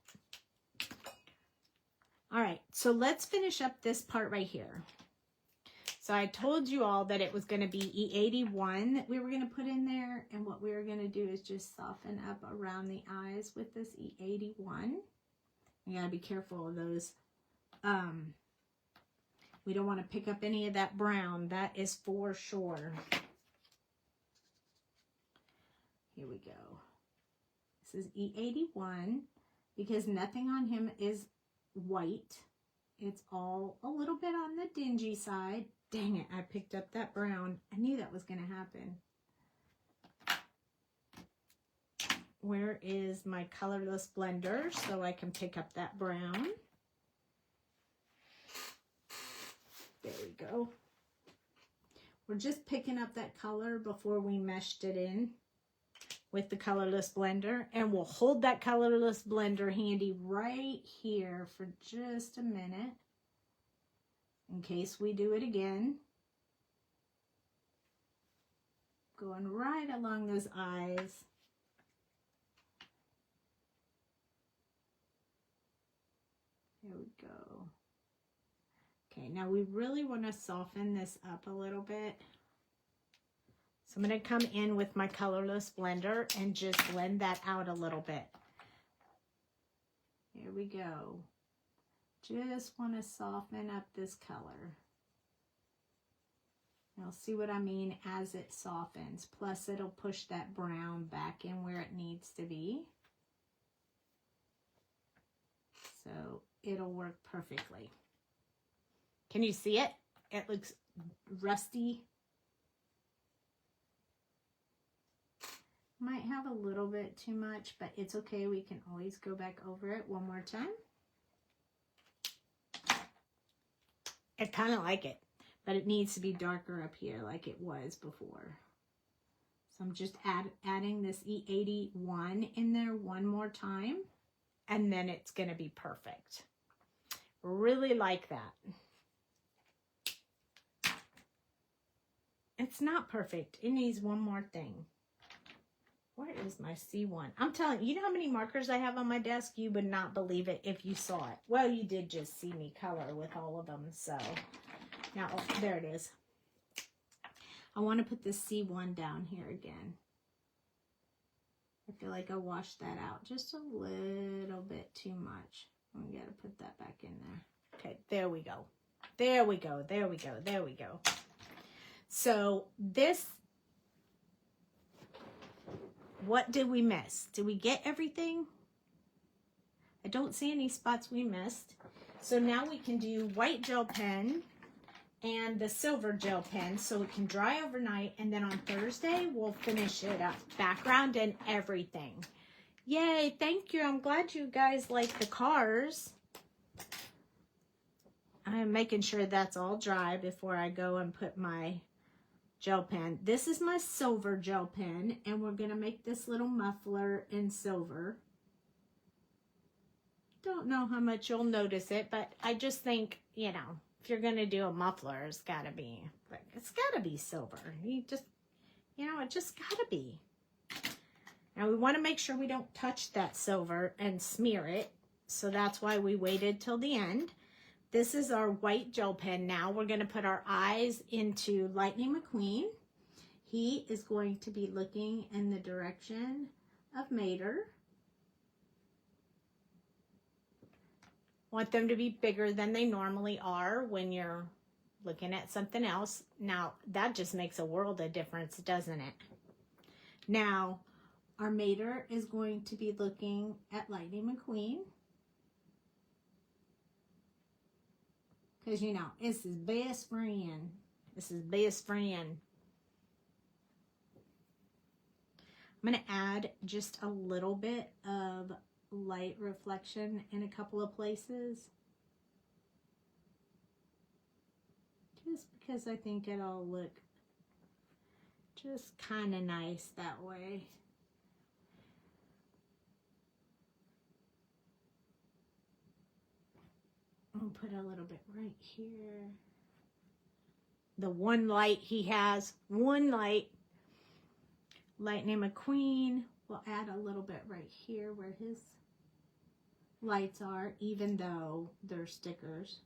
All right, so let's finish up this part right here. So I told you all that it was going to be E81 that we were going to put in there. And what we were going to do is just soften up around the eyes with this E81. You got to be careful of those. We don't want to pick up any of that brown. That is for sure. Here we go. This is E81 because nothing on him is white. It's all a little bit on the dingy side. Dang it, I picked up that brown. I knew that was going to happen. Where is my colorless blender so I can pick up that brown? There we go. We're just picking up that color before we meshed it in with the colorless blender. And we'll hold that colorless blender handy right here for just a minute in case we do it again. Going right along those eyes. There we go. Okay, now we really want to soften this up a little bit. So I'm going to come in with my colorless blender and just blend that out a little bit. Here we go. Just want to soften up this color. You'll see what I mean as it softens. Plus it'll push that brown back in where it needs to be. So it'll work perfectly. Can you see it? It looks rusty. Might have a little bit too much, but it's okay. We can always go back over it one more time. I kind of like it, but it needs to be darker up here like it was before. So I'm just adding this E81 in there one more time, and then it's going to be perfect. Really like that. It's not perfect. It needs one more thing. Where is my C1? I'm telling you, know how many markers I have on my desk? You would not believe it if you saw it. Well, you did just see me color with all of them. So now, oh, there it is. I want to put this C1 down here again. I feel like I washed that out just a little bit too much. We got to put that back in there. Okay, there we go. There we go. There we go. There we go. So this, what did we miss? Did we get everything? I don't see any spots we missed. So now we can do white gel pen and the silver gel pen so it can dry overnight. And then on Thursday, we'll finish it up. Background and everything. Yay, thank you. I'm glad you guys like the cars. I'm making sure that's all dry before I go and put my gel pen. This is my silver gel pen, and we're going to make this little muffler in silver. Don't know how much you'll notice it, but I just think, you know, if you're going to do a muffler, it's got to be silver. You just, you know, it just got to be. Now we want to make sure we don't touch that silver and smear it, so that's why we waited till the end. This is our white gel pen. Now we're going to put our eyes into Lightning McQueen. He is going to be looking in the direction of Mator. Want them to be bigger than they normally are when you're looking at something else. Now that just makes a world of difference, doesn't it? Now our Mator is going to be looking at Lightning McQueen. Because, you know, it's his best friend. It's his best friend. I'm going to add just a little bit of light reflection in a couple of places. Just because I think it'll look just kind of nice that way. I'll put a little bit right here. The one light he has, one light. Lightning McQueen, we'll add a little bit right here where his lights are, even though they're stickers.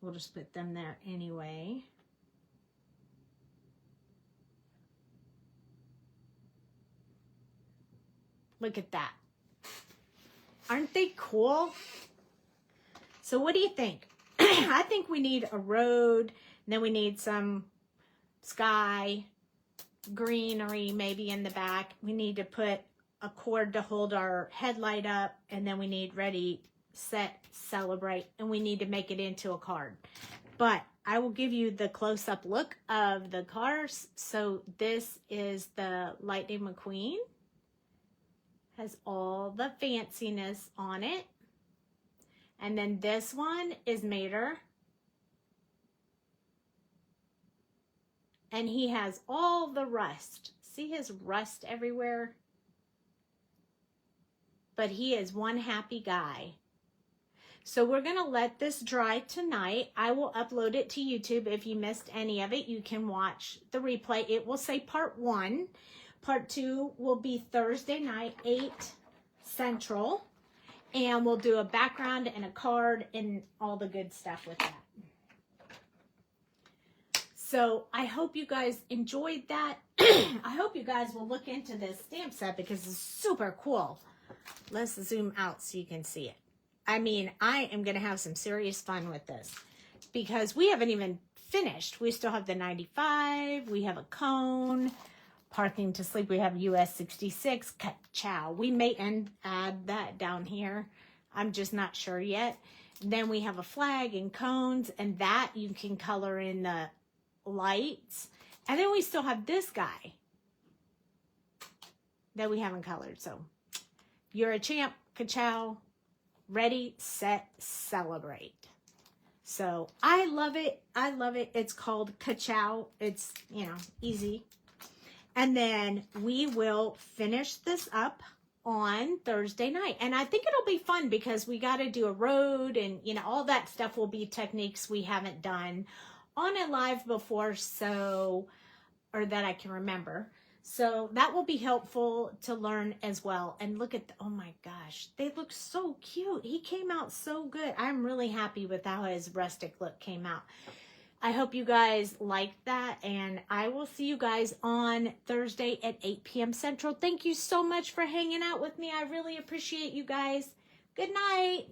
We'll just put them there anyway. Look at that. Aren't they cool? So what do you think? I think we need a road, and then we need some sky, greenery maybe in the back. We need to put a cord to hold our headlight up, and then we need ready, set, celebrate, and we need to make it into a card. But I will give you the close-up look of the cars. So this is the Lightning McQueen. Has all the fanciness on it. And then this one is Mator. And he has all the rust. See his rust everywhere? But he is one happy guy. So we're going to let this dry tonight. I will upload it to YouTube. If you missed any of it, you can watch the replay. It will say part 1. Part 2 will be Thursday night, 8 Central. And we'll do a background and a card and all the good stuff with that. So I hope you guys enjoyed that. I hope you guys will look into this stamp set because it's super cool. Let's zoom out so you can see it. I mean, I am going to have some serious fun with this because we haven't even finished. We still have the 95. We have a cone. Parking to Sleep. We have US 66. Ka-Chow. We may add that down here. I'm just not sure yet. Then we have a flag and cones, and that you can color in the lights. And then we still have this guy that we haven't colored. So you're a champ, Ka-Chow. Ready, set, celebrate. So I love it. I love it. It's called Ka-Chow. It's, you know, easy. And then we will finish this up on Thursday night. And I think it'll be fun because we got to do a road and, you know, all that stuff will be techniques we haven't done on a live before, so, or that I can remember. So that will be helpful to learn as well. And look at, oh my gosh, they look so cute. He came out so good. I'm really happy with how his rustic look came out. I hope you guys liked that, and I will see you guys on Thursday at 8 p.m. Central. Thank you so much for hanging out with me. I really appreciate you guys. Good night.